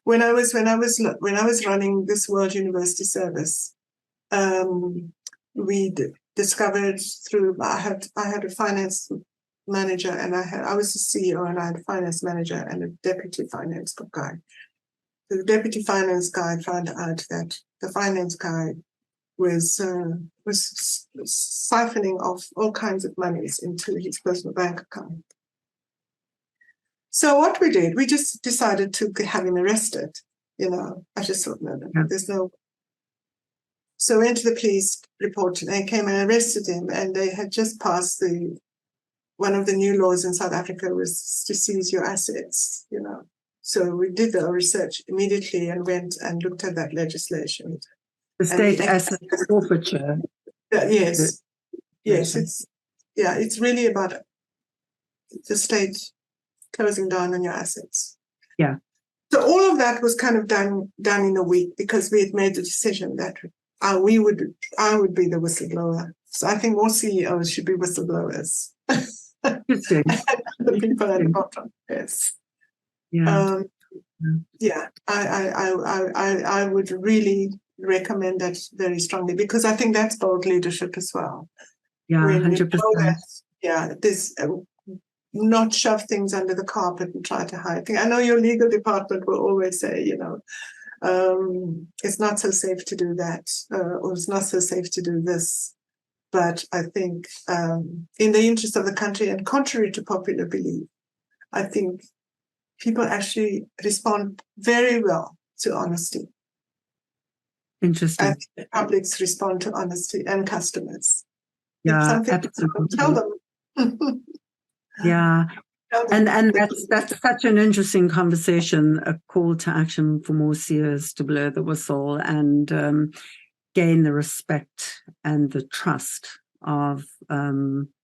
S4: When I was running this World University Service, we discovered through I had a finance manager and I was the CEO and I had a finance manager and a deputy finance guy. The deputy finance guy found out that the finance guy was siphoning off all kinds of monies into his personal bank account. So what we did, we just decided to have him arrested. You know, I just thought, no, there's no. So went to the police report and they came and arrested him, and they had just passed one of the new laws in South Africa was to seize your assets, you know. So we did our research immediately and went and looked at that legislation.
S3: The state asset forfeiture.
S4: Yes. It's really about the state closing down on your assets. Yeah. So all of that was kind of done in a week because we had made the decision that I would be the whistleblower. So I think more CEOs should be whistleblowers.
S3: Interesting.
S4: The people at the bottom. Yes.
S3: Yeah.
S4: I would really recommend that very strongly because I think that's bold leadership as well.
S3: Yeah, 100%.
S4: This not shove things under the carpet and try to hide things. I know your legal department will always say, you know, it's not so safe to do that, or it's not so safe to do this. But I think in the interest of the country and contrary to popular belief, I think people actually respond very well to honesty.
S3: Interesting.
S4: I think the publics respond to honesty and customers.
S3: Yeah, absolutely.
S4: Tell them.
S3: Yeah. And that's such an interesting conversation, a call to action for more CEOs to blow the whistle and gain the respect and the trust of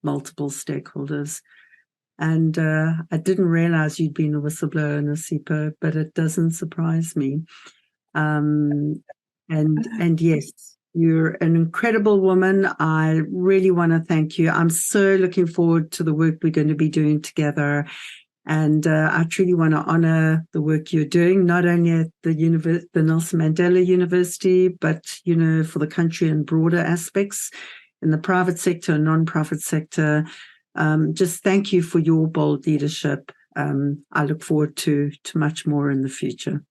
S3: multiple stakeholders. And I didn't realize you'd been a whistleblower, Nozipho, but it doesn't surprise me. And yes, you're an incredible woman. I really want to thank you. I'm so looking forward to the work we're going to be doing together. And I truly want to honor the work you're doing, not only at the Nelson Mandela University, but, you know, for the country and broader aspects in the private sector and non-profit sector. Just thank you for your bold leadership. I look forward to much more in the future.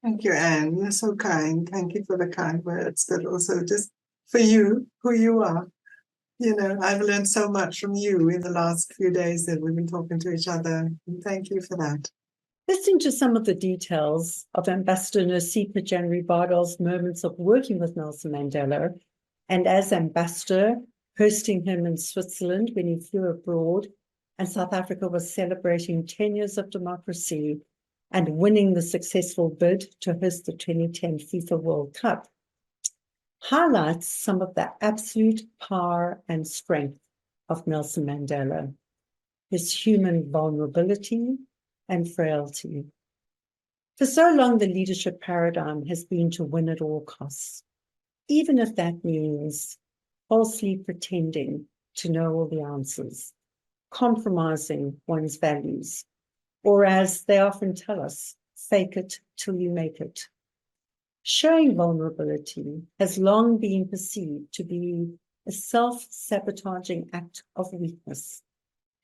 S4: Thank you, Anne. You're so kind. Thank you for the kind words, but also just for you, who you are. You know, I've learned so much from you in the last few days that we've been talking to each other. And thank you for that.
S2: Listening to some of the details of Ambassador Nozipho January-Bardill's moments of working with Nelson Mandela, and as ambassador, hosting him in Switzerland when he flew abroad, and South Africa was celebrating 10 years of democracy and winning the successful bid to host the 2010 FIFA World Cup, highlights some of the absolute power and strength of Nelson Mandela, his human vulnerability and frailty. For so long, the leadership paradigm has been to win at all costs. even if that means falsely pretending to know all the answers, compromising one's values, or as they often tell us, fake it till you make it. Showing vulnerability has long been perceived to be a self-sabotaging act of weakness,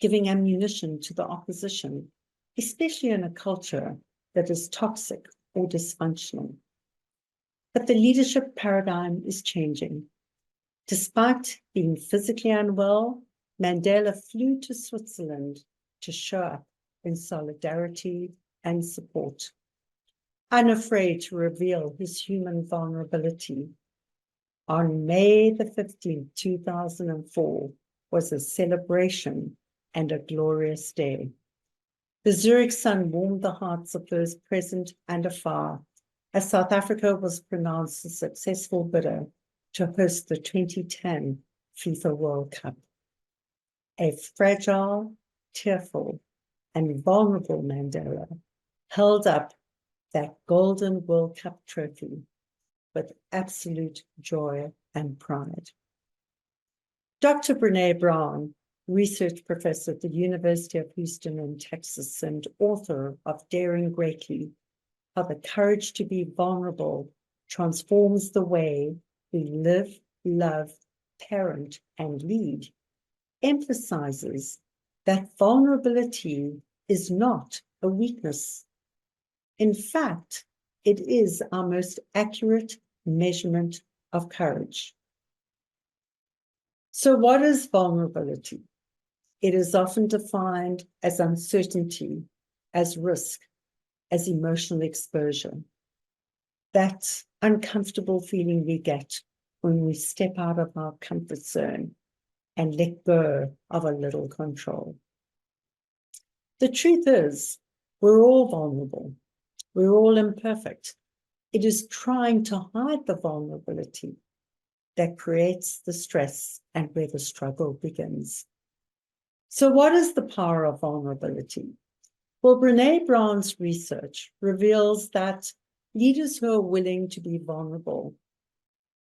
S2: giving ammunition to the opposition, especially in a culture that is toxic or dysfunctional. But the leadership paradigm is changing. Despite being physically unwell, Mandela flew to Switzerland to show up in solidarity and support, unafraid to reveal his human vulnerability. On May the 15th, 2004, was a celebration and a glorious day. The Zurich sun warmed the hearts of those present and afar, as South Africa was pronounced a successful bidder to host the 2010 FIFA World Cup. A fragile, tearful, and vulnerable Mandela held up that golden World Cup trophy with absolute joy and pride. Dr. Brené Brown, research professor at the University of Houston in Texas and author of Daring Greatly, How the Courage to be Vulnerable Transforms the Way We Live, Love, Parent, and Lead, emphasizes that vulnerability is not a weakness. In fact, it is our most accurate measurement of courage. So what is vulnerability? It is often defined as uncertainty, as risk, as emotional exposure. That uncomfortable feeling we get when we step out of our comfort zone and let go of a little control. The truth is, we're all vulnerable. We're all imperfect. It is trying to hide the vulnerability that creates the stress and where the struggle begins. So what is the power of vulnerability? Well, Brené Brown's research reveals that leaders who are willing to be vulnerable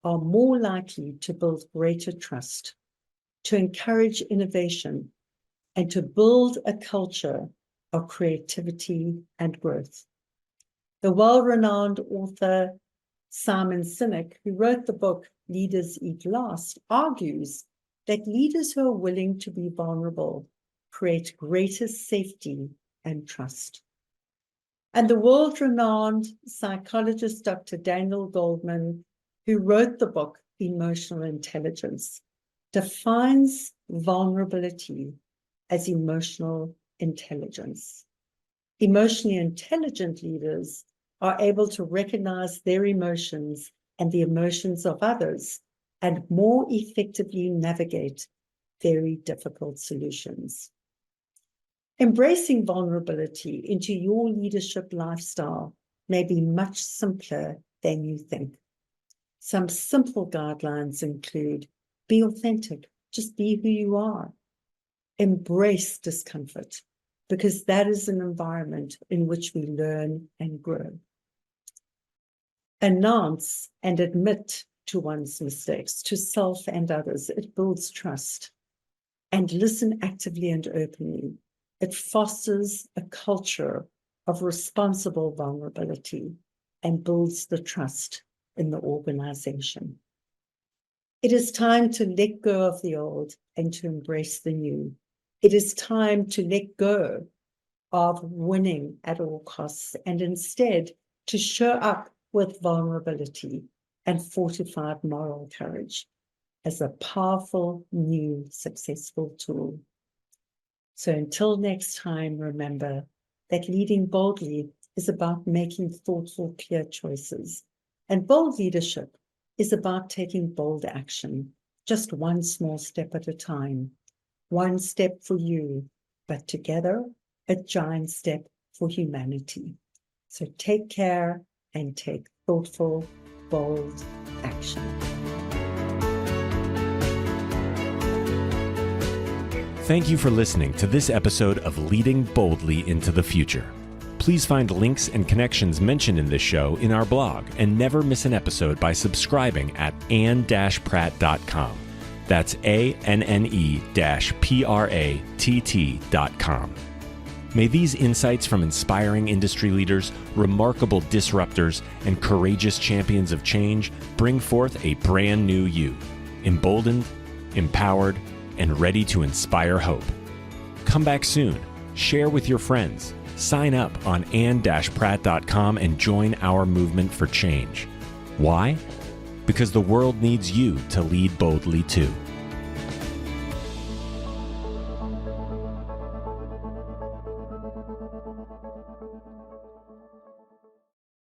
S2: are more likely to build greater trust, to encourage innovation, and to build a culture of creativity and growth. The well-renowned author Simon Sinek, who wrote the book Leaders Eat Last, argues that leaders who are willing to be vulnerable create greater safety and trust. And the world-renowned psychologist Dr. Daniel Goldman, who wrote the book Emotional Intelligence, defines vulnerability as emotional intelligence. Emotionally intelligent leaders are able to recognize their emotions and the emotions of others and more effectively navigate very difficult solutions. Embracing vulnerability into your leadership lifestyle may be much simpler than you think. Some simple guidelines include: be authentic, just be who you are. Embrace discomfort, because that is an environment in which we learn and grow. Announce and admit to one's mistakes, to self and others. It builds trust. And listen actively and openly. It fosters a culture of responsible vulnerability and builds the trust in the organization. It is time to let go of the old and to embrace the new. It is time to let go of winning at all costs and instead to show up with vulnerability and fortified moral courage as a powerful, new, successful tool. So until next time, remember that leading boldly is about making thoughtful, clear choices. And bold leadership is about taking bold action, just one small step at a time. One step for you, but together, a giant step for humanity. So take care and take thoughtful, bold action.
S1: Thank you for listening to this episode of Leading Boldly into the Future. Please find links and connections mentioned in this show in our blog and never miss an episode by subscribing at anne-pratt.com. That's ANNE-PRATT.com. May these insights from inspiring industry leaders, remarkable disruptors, and courageous champions of change bring forth a brand new you, emboldened, empowered, and ready to inspire hope. Come back soon, share with your friends, sign up on anne-pratt.com and join our movement for change. Why? Because the world needs you to lead boldly too.